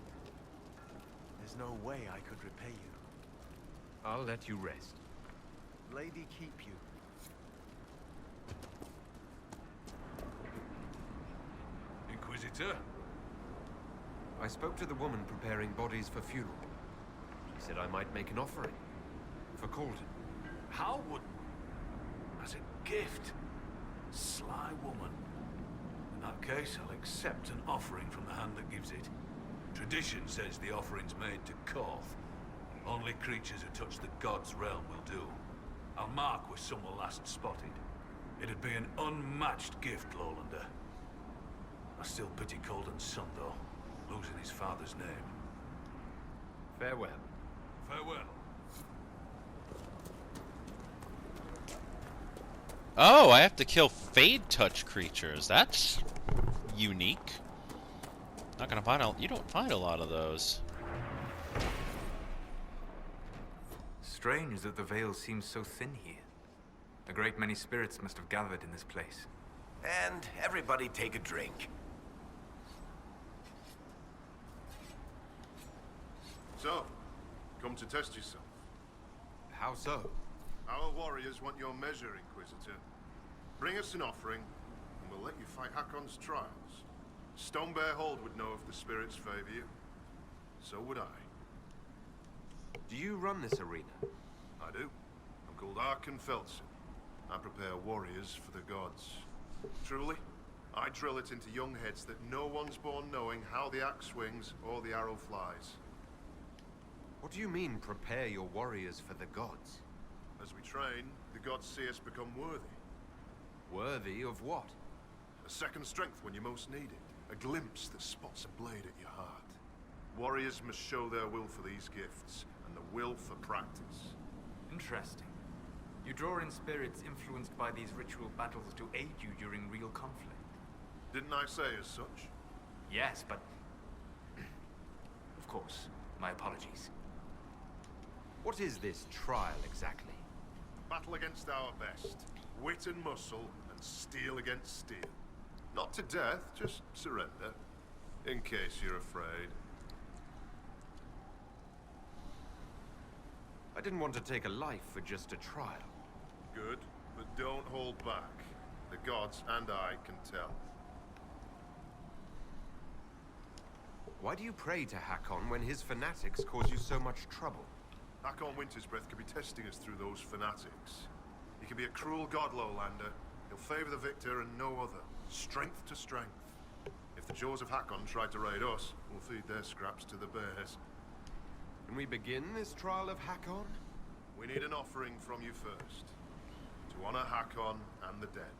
there's no way I could repay you. I'll let you rest. Lady keep you. Inquisitor? I spoke to the woman preparing bodies for funeral. She said I might make an offering. For Calden. How would... as a gift? Sly woman. In that case, I'll accept an offering from the hand that gives it. Tradition says the offering's made to Korth. Only creatures who touch the gods' realm will do. I'll mark where some were last spotted. It'd be an unmatched gift, Lowlander. I still pity Calden's son, though, losing his father's name. Farewell. Farewell. Oh, I have to kill Fade Touch creatures. That's unique. Not gonna find you don't find a lot of those. Strange that the veil seems so thin here. A great many spirits must have gathered in this place. And everybody take a drink. So, come to test yourself. How so? Our warriors want your measure, Inquisitor. Bring us an offering, and we'll let you fight Hakon's trials. Stonebear Hold would know if the spirits favor you. So would I. Do you run this arena? I do. I'm called Arkan Felsen. I prepare warriors for the gods. Truly, I drill it into young heads that no one's born knowing how the axe swings or the arrow flies. What do you mean, prepare your warriors for the gods? As we train, the gods see us become worthy. Worthy of what? A second strength when you most need it. A glimpse that spots a blade at your heart. Warriors must show their will for these gifts, and the will for practice. Interesting. You draw in spirits influenced by these ritual battles to aid you during real conflict. Didn't I say as such? Yes, but... Of course. My apologies. What is this trial exactly? Battle against our best. Wit and muscle, and steel against steel. Not to death, just surrender. In case you're afraid. I didn't want to take a life for just a trial. Good, but don't hold back. The gods and I can tell. Why do you pray to Hakon when his fanatics cause you so much trouble? Hakon Wintersbreath could be testing us through those fanatics. He can be a cruel god, Lowlander. He'll favor the victor and no other. Strength to strength. If the jaws of Hakon tried to raid us, we'll feed their scraps to the bears. Can we begin this trial of Hakon? We need an offering from you first. To honor Hakon and the dead.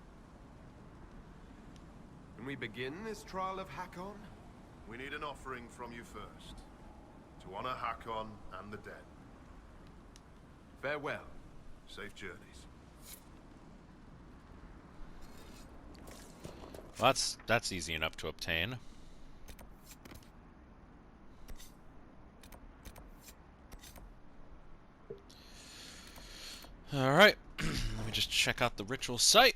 Can we begin this trial of Hakon? We need an offering from you first. To honor Hakon and the dead. Farewell. Safe journeys. Well, that's easy enough to obtain. Alright, let me just check out the ritual site.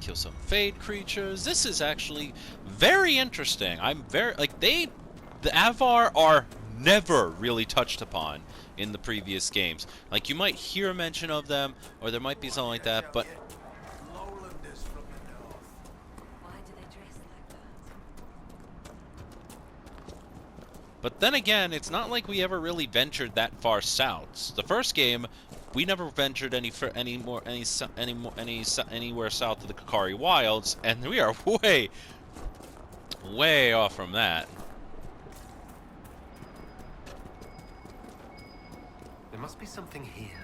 Kill some Fade creatures. This is actually very interesting. I'm very, like, the Avvar are never really touched upon in the previous games. Like, you might hear a mention of them, or there might be something like that, but... But then again, it's not like we ever really ventured that far south. The first game, we never ventured anywhere south of the Kakari Wilds, and we are way off from that. There must be something here.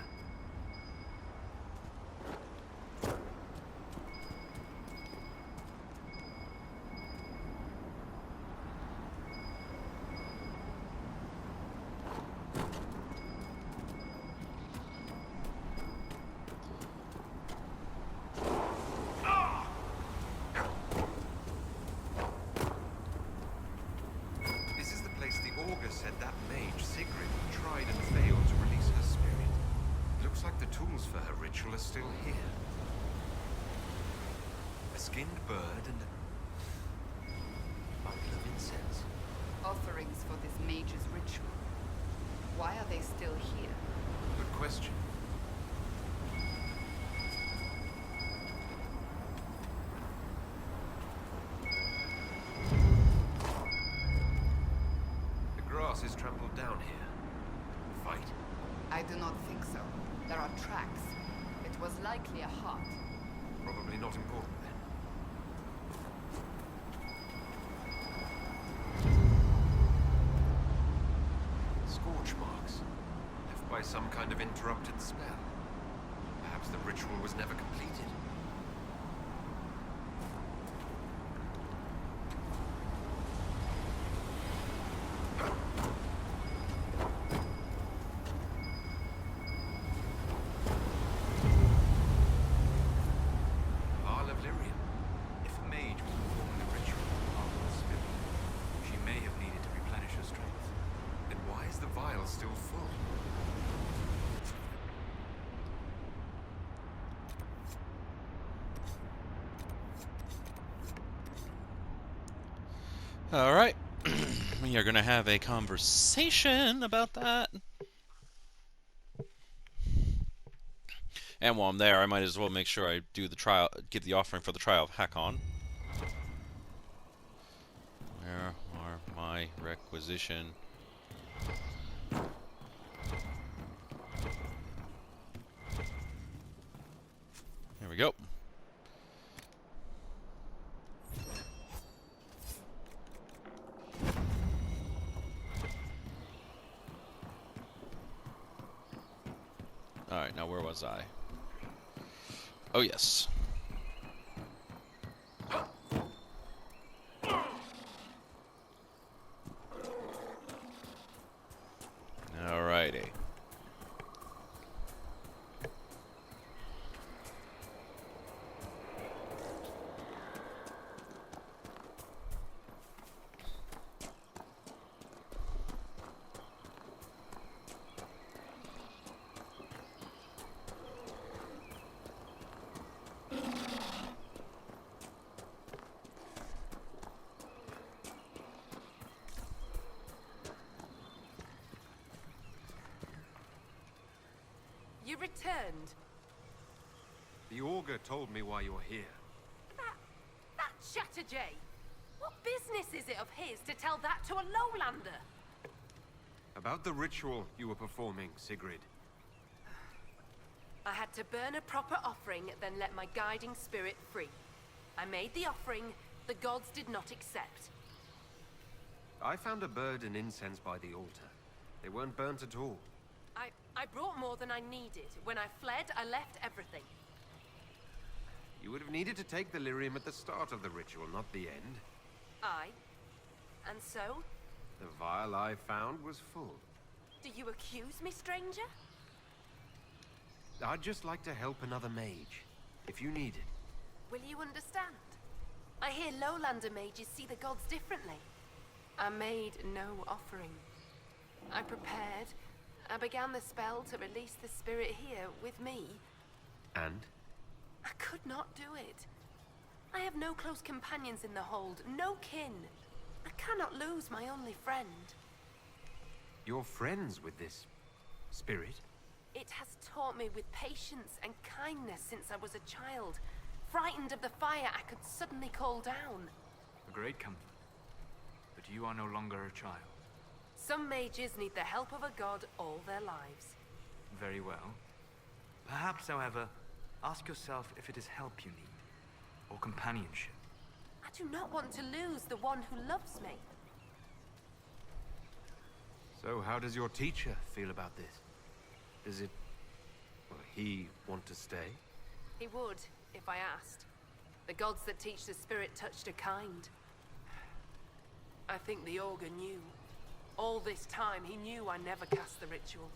Offerings for this mage's ritual. Why are they still here? Good question. The grass is trampled down here. Fight? I do not think so. There are tracks. It was likely a hut. Probably not important then. Scorch marks, left by some kind of interrupted spell. Perhaps the ritual was never completed. Alright. We are going to have a conversation about that. And while I'm there, I might as well make sure I do the trial, give the offering for the trial of Hakon. Where are my requisition? Here we go. Alright, now where was I? Oh, yes. Alrighty. You returned. The Augur told me why you're here. That Chatterjay. What business is it of his to tell that to a lowlander? About the ritual you were performing, Sigrid. I had to burn a proper offering, then let my guiding spirit free. I made the offering, the gods did not accept. I found a bird and incense by the altar. They weren't burnt at all. I brought more than I needed. When I fled, I left everything. You would have needed to take the lyrium at the start of the ritual, not the end. Aye. And so? The vial I found was full. Do you accuse me, stranger? I'd just like to help another mage, if you need it. Will you understand? I hear lowlander mages see the gods differently. I made no offering. I prepared. I began the spell to release the spirit here with me. And? I could not do it. I have no close companions in the hold, no kin. I cannot lose my only friend. You're friends with this spirit? It has taught me with patience and kindness since I was a child. Frightened of the fire I could suddenly call down. A great comfort. But you are no longer a child. Some mages need the help of a god all their lives. Very well. Perhaps, however, ask yourself if it is help you need, or companionship. I do not want to lose the one who loves me. So how does your teacher feel about this? Does it... well, he want to stay? He would, if I asked. The gods that teach the spirit touched are kind. I think the Augur knew. All this time, he knew I never cast the ritual.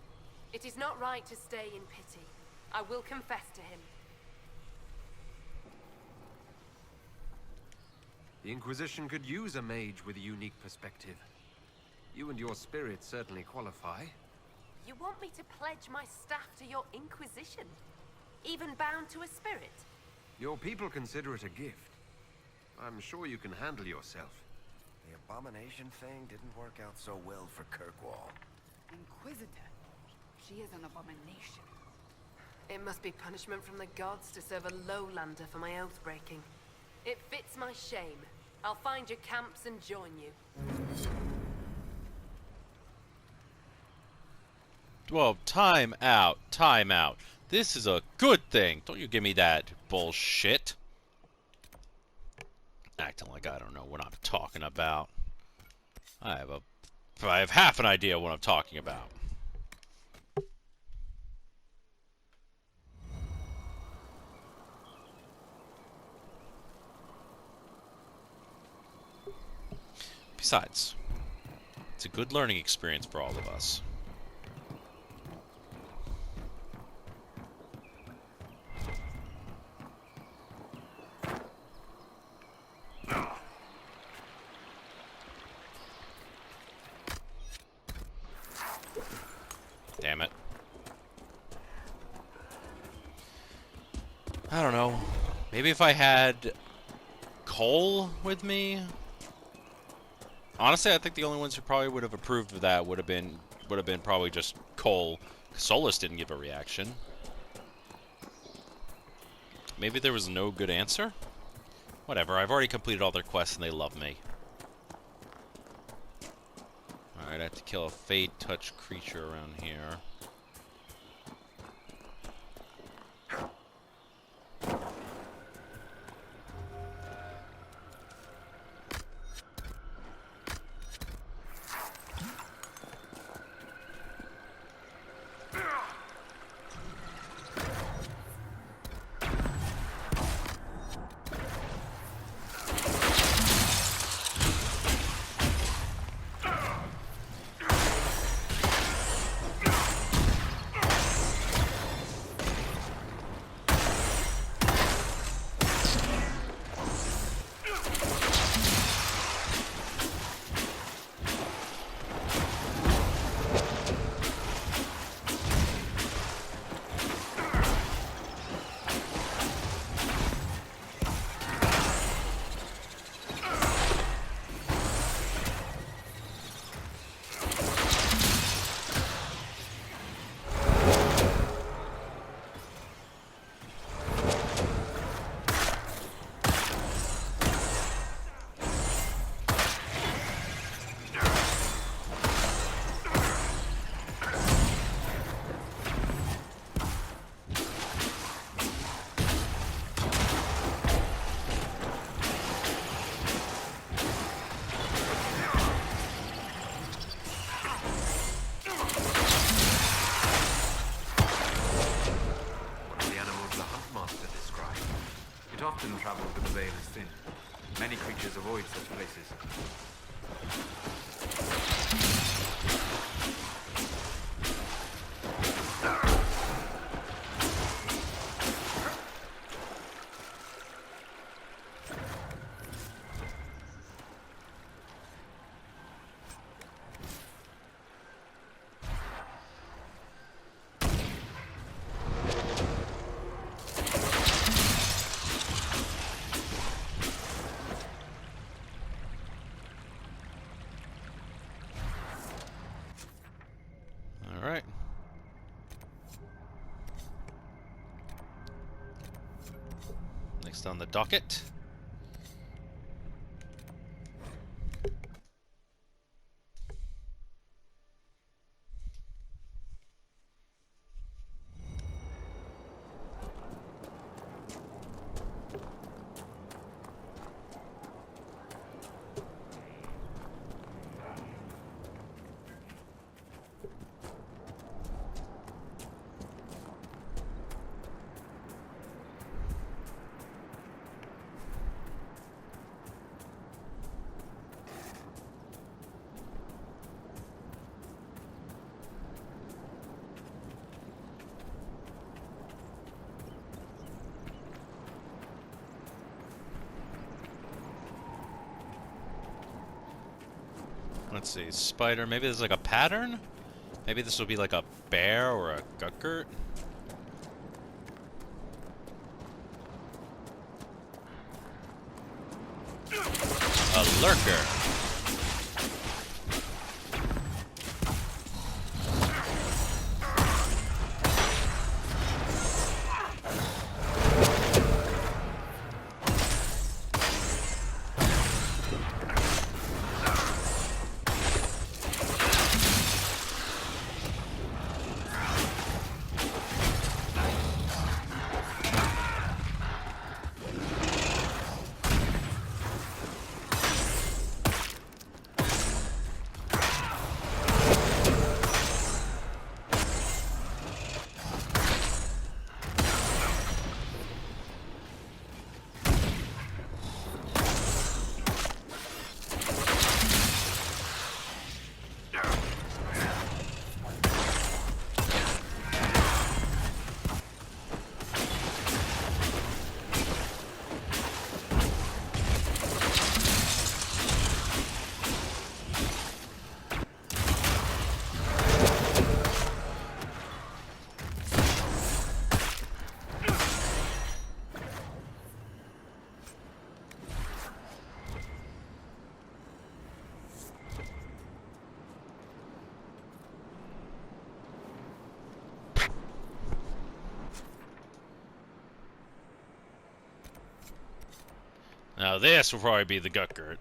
It is not right to stay in pity. I will confess to him. The Inquisition could use a mage with a unique perspective. You and your spirit certainly qualify. You want me to pledge my staff to your Inquisition? Even bound to a spirit? Your people consider it a gift. I'm sure you can handle yourself. The abomination thing didn't work out so well for Kirkwall. Inquisitor? She is an abomination. It must be punishment from the gods to serve a lowlander for my oath breaking. It fits my shame. I'll find your camps and join you. Well, time out. Time out. This is a good thing. Don't you give me that bullshit. Acting like I don't know what I'm talking about. I have half an idea what I'm talking about. Besides, it's a good learning experience for all of us. Damn it. I don't know. Maybe if I had coal with me? Honestly, I think the only ones who probably would have approved of that would have been probably just Cole. Solus didn't give a reaction. Maybe there was no good answer? Whatever, I've already completed all their quests and they love me. Alright, I have to kill a Fade Touch creature around here. Often travels with the veil is thin. Many creatures avoid such places. Alright. Next on the docket. Let's see, spider. Maybe there's like a pattern? Maybe this will be like a bear or a guckert? A lurker. Now this will probably be the Gutgurt.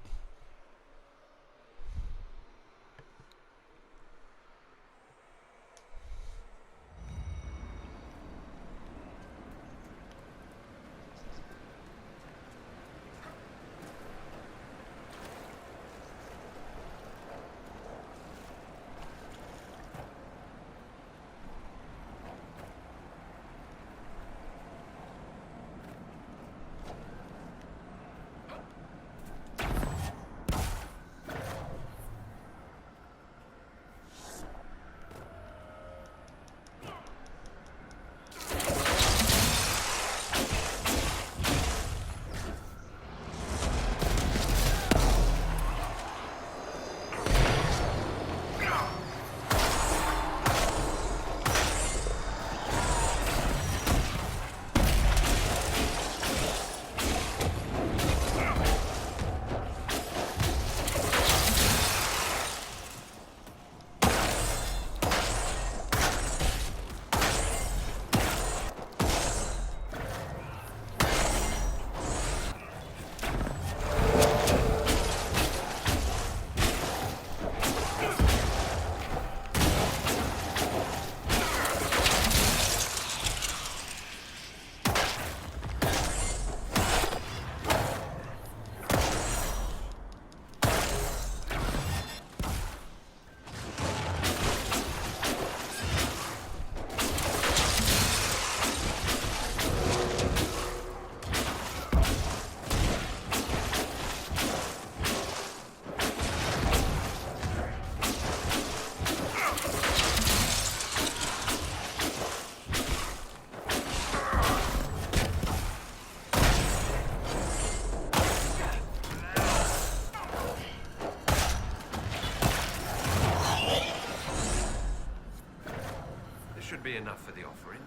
Be enough for the offering.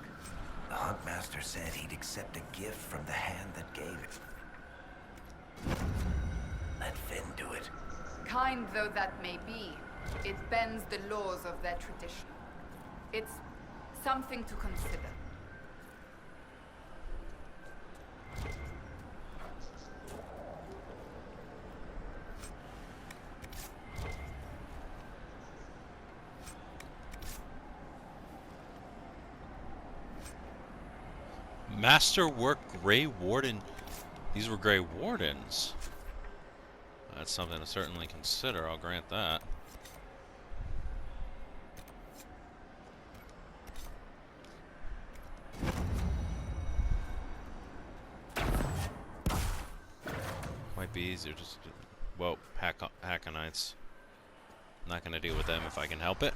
The Huntmaster said he'd accept a gift from the hand that gave it. Let Finn do it. Kind though that may be, it bends the laws of their tradition. It's something to consider. Masterwork Grey Warden. These were Grey Wardens. That's something to certainly consider, I'll grant that. Might be easier just to... Well, Hackonites. Not gonna deal with them if I can help it.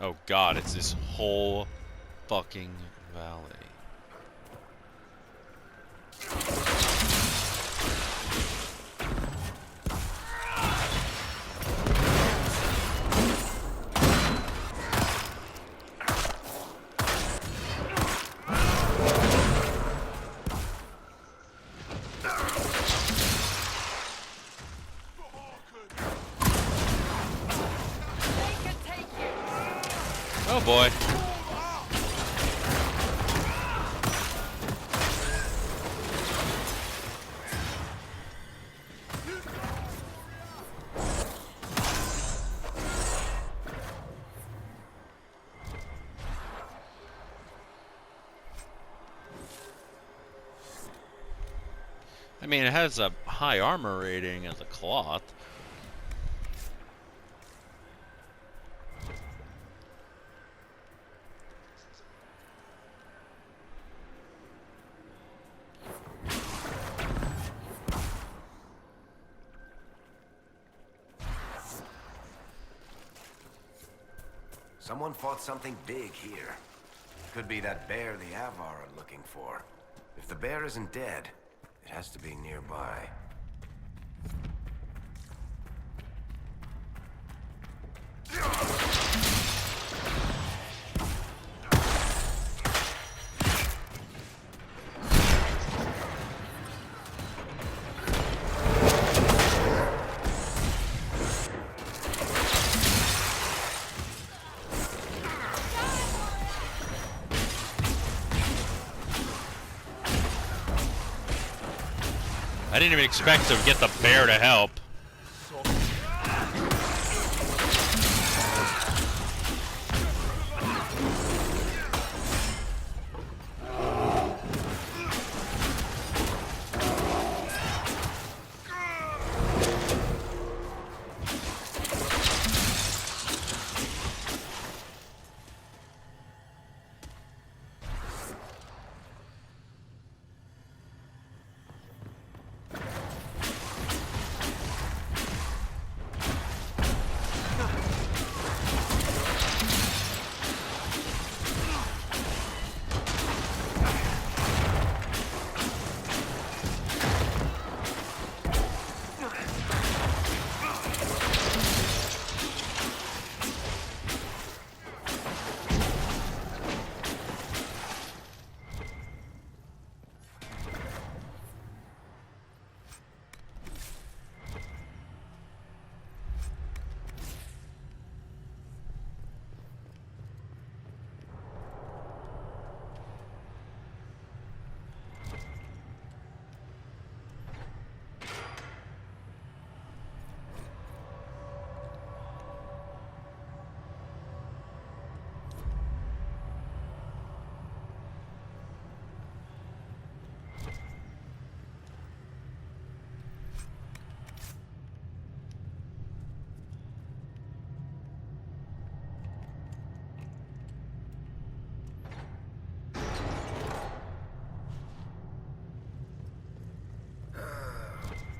Oh god, it's this whole fucking valley. Oh boy. I mean, it has a high armor rating as a cloth. Someone fought something big here. Could be that bear the Avvar are looking for. If the bear isn't dead, it has to be nearby. I didn't even expect to get the bear to help.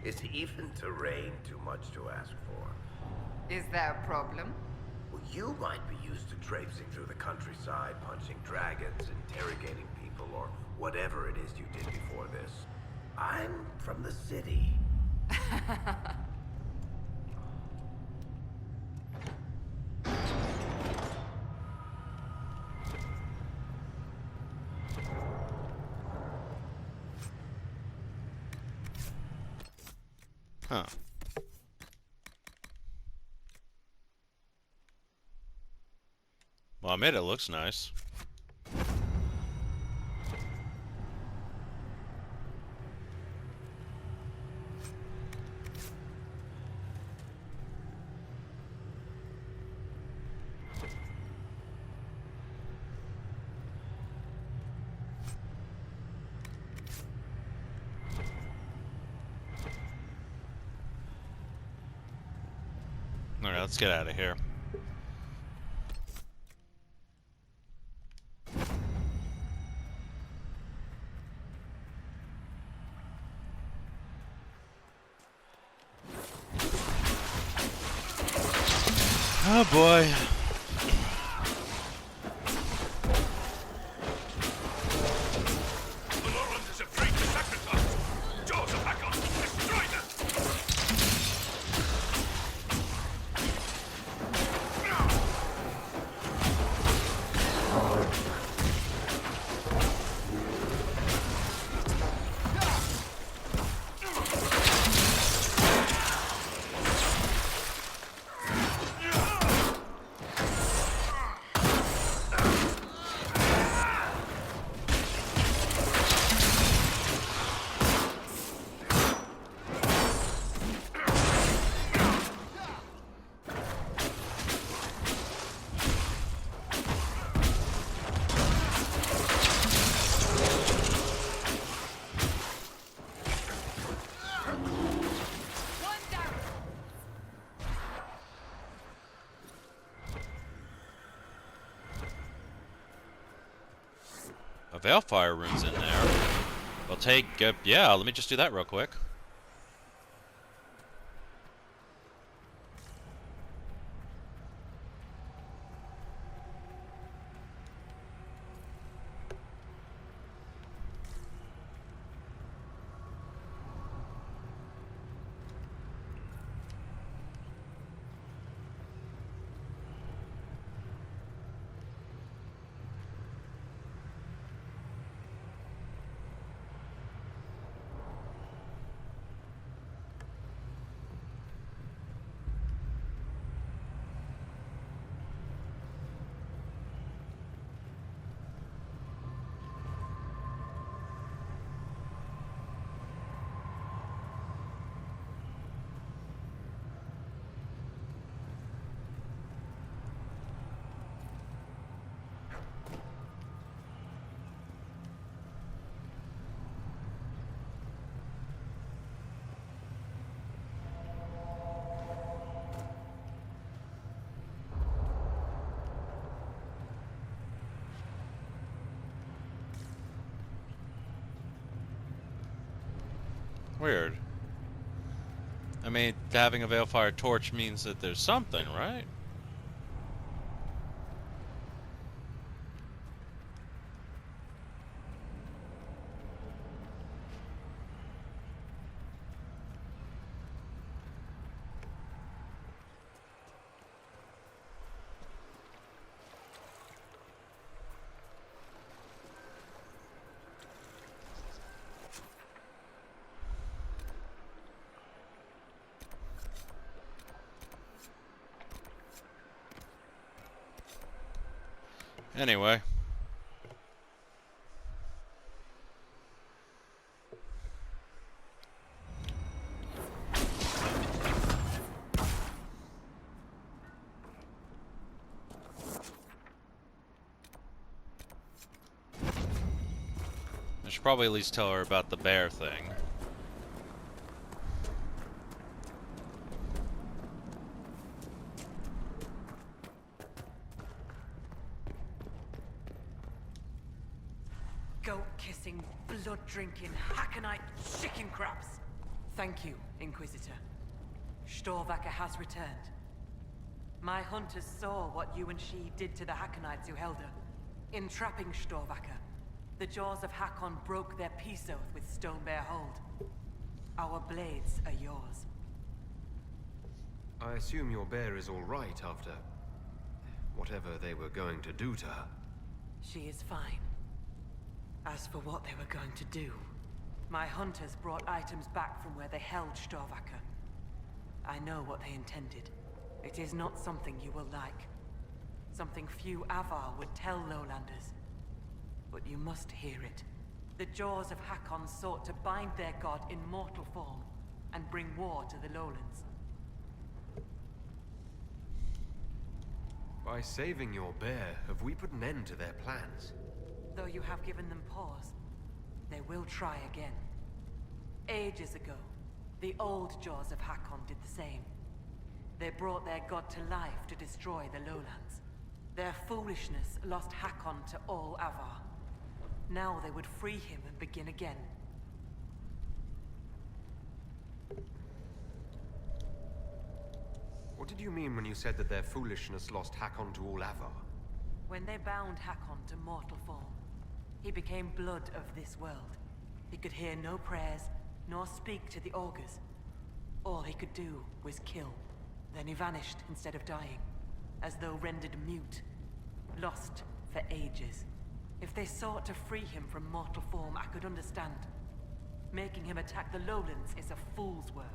Is even terrain too much to ask for? Is there a problem? Well, you might be used to traipsing through the countryside, punching dragons, interrogating people, or whatever it is you did before this. I'm from the city. Huh. Well, I made it looks nice. Alright, let's get out of here. Oh boy. A Veilfire rune's in there. We'll take, yeah, let me just do that real quick. Weird. I mean, having a Veilfire torch means that there's something, right? Anyway. I should probably at least tell her about the bear thing. Goat-kissing, blood-drinking, Hakonite chicken crabs! Thank you, Inquisitor. Storvacker has returned. My hunters saw what you and she did to the Hakonites who held her. In trapping Storvacker, the jaws of Hakon broke their peace oath with Stonebear Hold. Our blades are yours. I assume your bear is all right after whatever they were going to do to her. She is fine. As for what they were going to do, my hunters brought items back from where they held Storvacker. I know what they intended. It is not something you will like. Something few Avvar would tell Lowlanders. But you must hear it. The jaws of Hakon sought to bind their god in mortal form and bring war to the Lowlands. By saving your bear, have we put an end to their plans? Though you have given them pause, they will try again. Ages ago, the old jaws of Hakon did the same. They brought their god to life to destroy the Lowlands. Their foolishness lost Hakon to all Avvar. Now they would free him and begin again. What did you mean when you said that their foolishness lost Hakon to all Avvar? When they bound Hakon to mortal form, he became blood of this world. He could hear no prayers, nor speak to the augurs. All he could do was kill. Then he vanished instead of dying, as though rendered mute, lost for ages. If they sought to free him from mortal form, I could understand. Making him attack the Lowlands is a fool's work.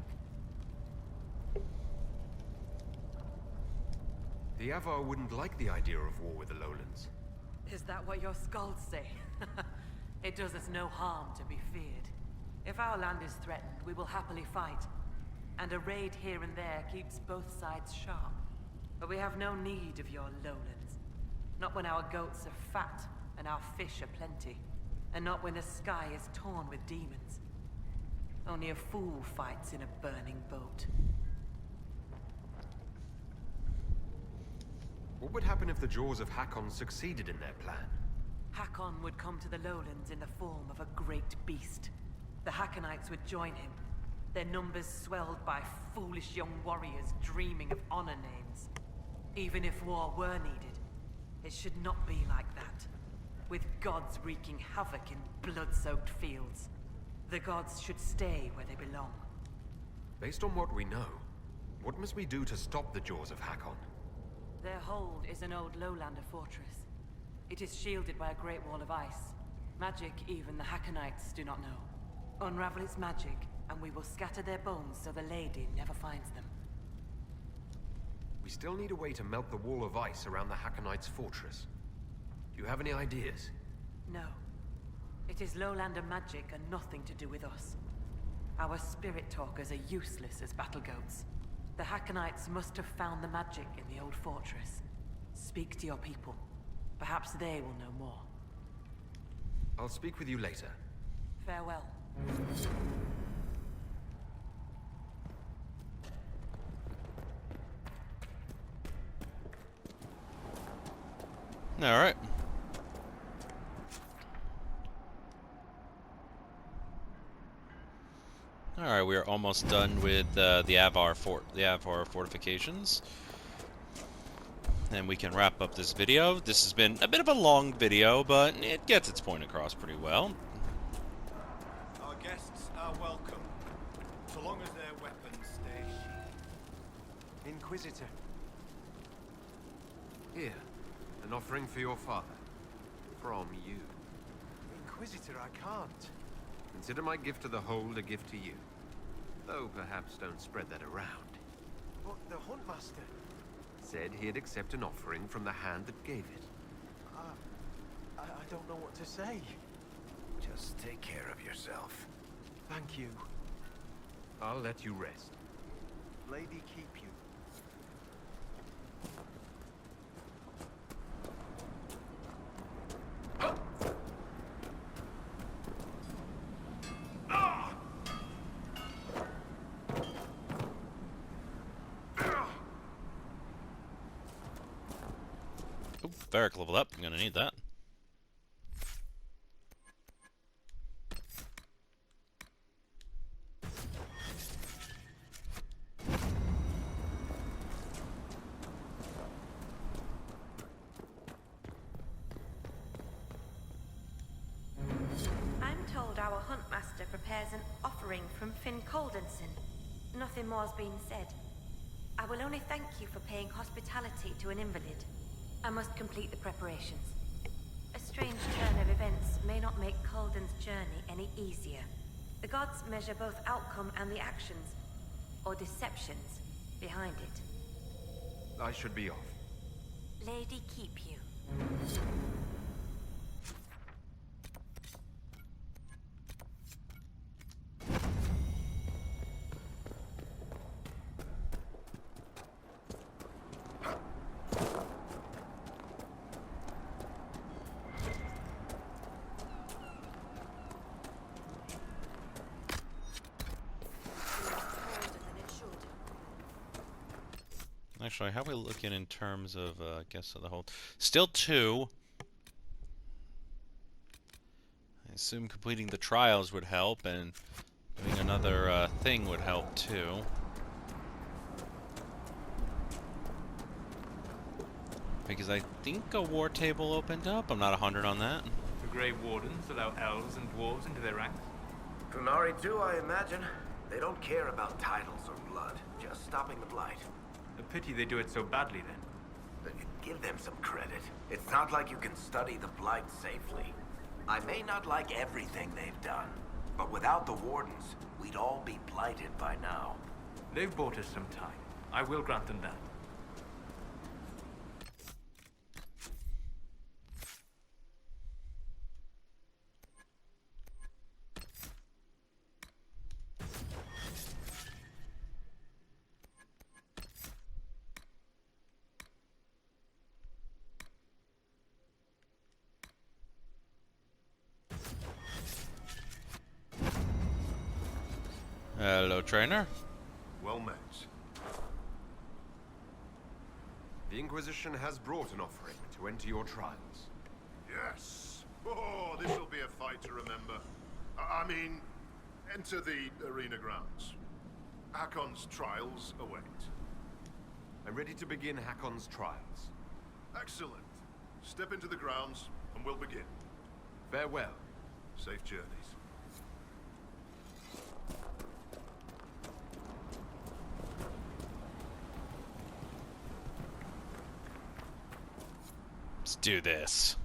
The Avvar wouldn't like the idea of war with the Lowlands. Is that what your skalds say? It does us no harm to be feared. If our land is threatened, we will happily fight. And a raid here and there keeps both sides sharp. But we have no need of your Lowlands. Not when our goats are fat and our fish are plenty. And not when the sky is torn with demons. Only a fool fights in a burning boat. What would happen if the jaws of Hakon succeeded in their plan? Hakon would come to the Lowlands in the form of a great beast. The Hakonites would join him, their numbers swelled by foolish young warriors dreaming of honor names. Even if war were needed, it should not be like that. With gods wreaking havoc in blood-soaked fields. The gods should stay where they belong. Based on what we know, what must we do to stop the jaws of Hakon? Their hold is an old Lowlander fortress. It is shielded by a great wall of ice. Magic even the Hakonites do not know. Unravel its magic, and we will scatter their bones so the lady never finds them. We still need a way to melt the wall of ice around the Hakonites' fortress. Do you have any ideas? No. It is Lowlander magic and nothing to do with us. Our spirit talkers are useless as battle goats. The Hakonites must have found the magic in the old fortress. Speak to your people. Perhaps they will know more. I'll speak with you later. Farewell. Alright. Alright, we are almost done with the Avvar fortifications. And we can wrap up this video. This has been a bit of a long video, but it gets its point across pretty well. Our guests are welcome, so long as their weapons stay sheathed. Inquisitor. Here, an offering for your father. From you. Inquisitor, I can't. Consider my gift to the Hold a gift to you. Though perhaps don't spread that around. But the Huntmaster... Said he'd accept an offering from the hand that gave it. I don't know what to say. Just take care of yourself. Thank you. I'll let you rest. Lady keep you. Oop, Varric leveled up. I'm gonna need that. I'm told our Huntmaster prepares an offering from Finn Coldenson. Nothing more's been said. I will only thank you for paying hospitality to an invalid. I must complete the preparations. A strange turn of events may not make Colden's journey any easier. The gods measure both outcome and the actions, or deceptions, behind it. I should be off. Lady keep you. Actually, how are we looking in terms of, I guess, of the whole... Still 2. I assume completing the trials would help, and doing another thing would help, too. Because I think a war table opened up. I'm not 100 on that. The Grey Wardens allow elves and dwarves into their ranks. Qunari too, I imagine. They don't care about titles or blood, just stopping the blight. A pity they do it so badly, then. Give them some credit. It's not like you can study the blight safely. I may not like everything they've done, but without the Wardens, we'd all be blighted by now. They've bought us some time. I will grant them that. Hello, trainer. Well met. The Inquisition has brought an offering to enter your trials. Yes. Oh, this will be a fight to remember. I mean, enter the arena grounds. Hakon's trials await. I'm ready to begin Hakon's trials. Excellent. Step into the grounds, and we'll begin. Farewell. Safe journeys. Let's do this.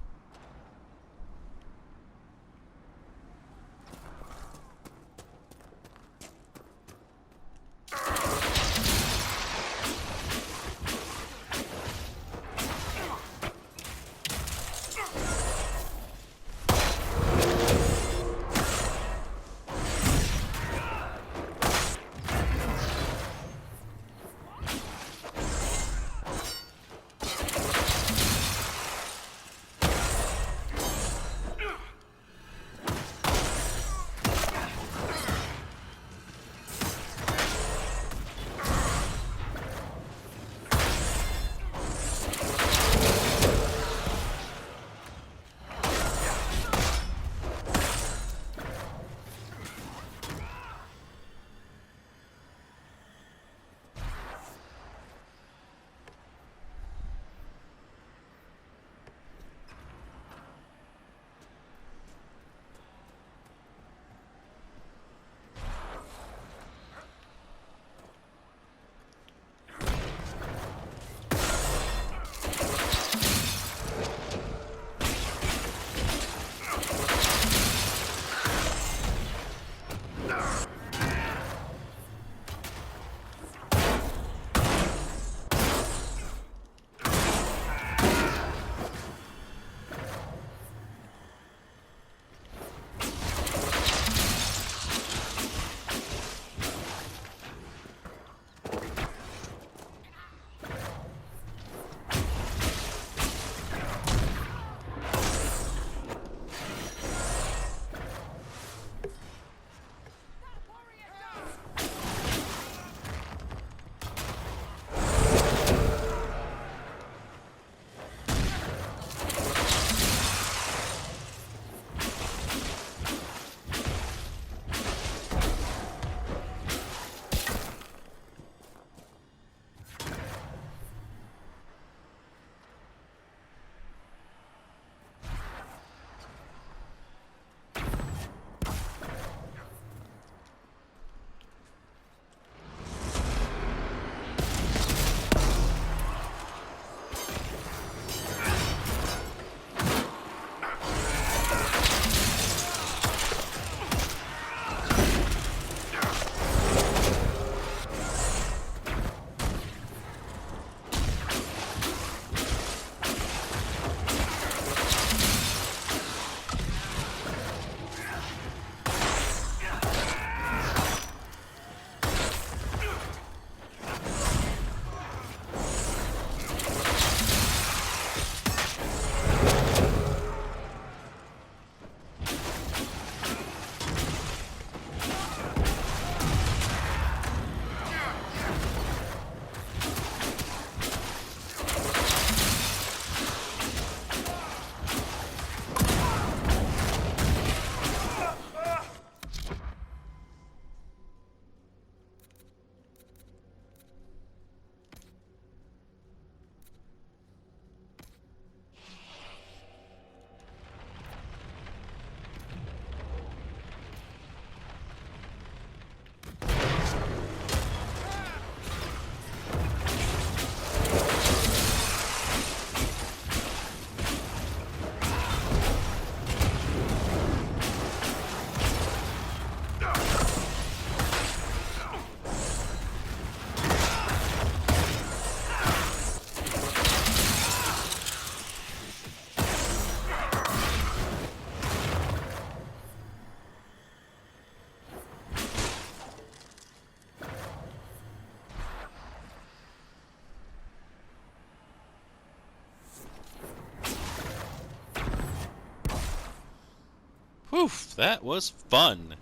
Whew, that was fun.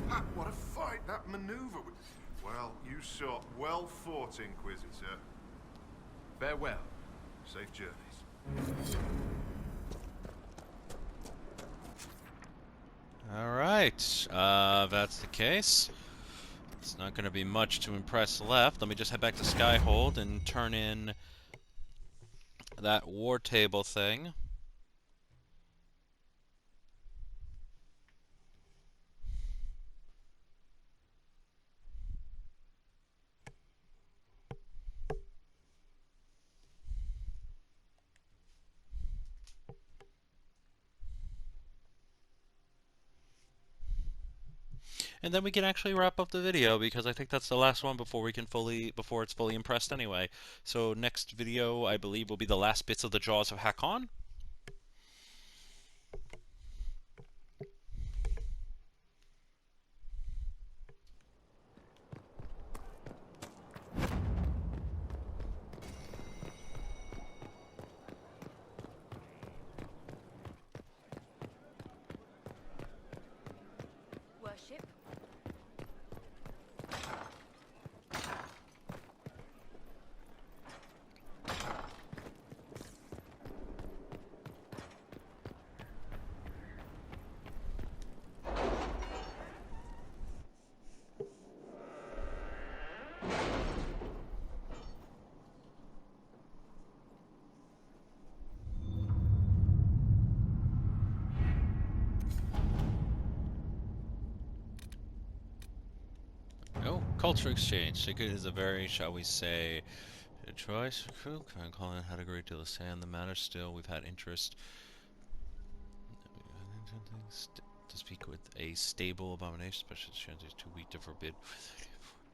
Ah, what a fight! That maneuver was... Well, you shot well fought, Inquisitor. Farewell. Safe journeys. Alright, if that's the case, it's not going to be much to impress left. Let me just head back to Skyhold and turn in that war table thing. And then we can actually wrap up the video, because I think that's the last one before we can before it's fully impressed anyway. So next video, I believe, will be the last bits of the Jaws of Hakon. Worship. Oh, culture exchange. Secret is a very, shall we say, a choice. Calling had agreed to say on the matter. Still, we've had interest to speak with a stable abomination. Special chance is too weak to forbid.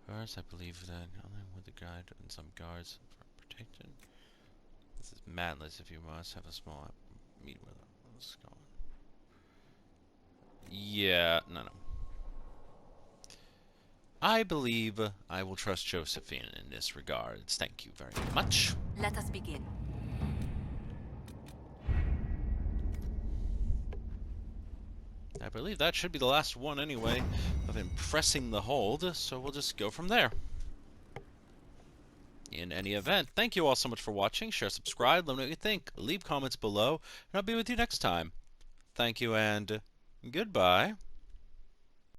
First, I believe that only with the guide and some guards for protection. This is madness. If you must have a small meet with them. Yeah, no. I believe I will trust Josephine in this regards. Thank you very much. Let us begin. I believe that should be the last one anyway of impressing the hold, so we'll just go from there. In any event, thank you all so much for watching. Share, subscribe, let me know what you think. Leave comments below, and I'll be with you next time. Thank you and goodbye.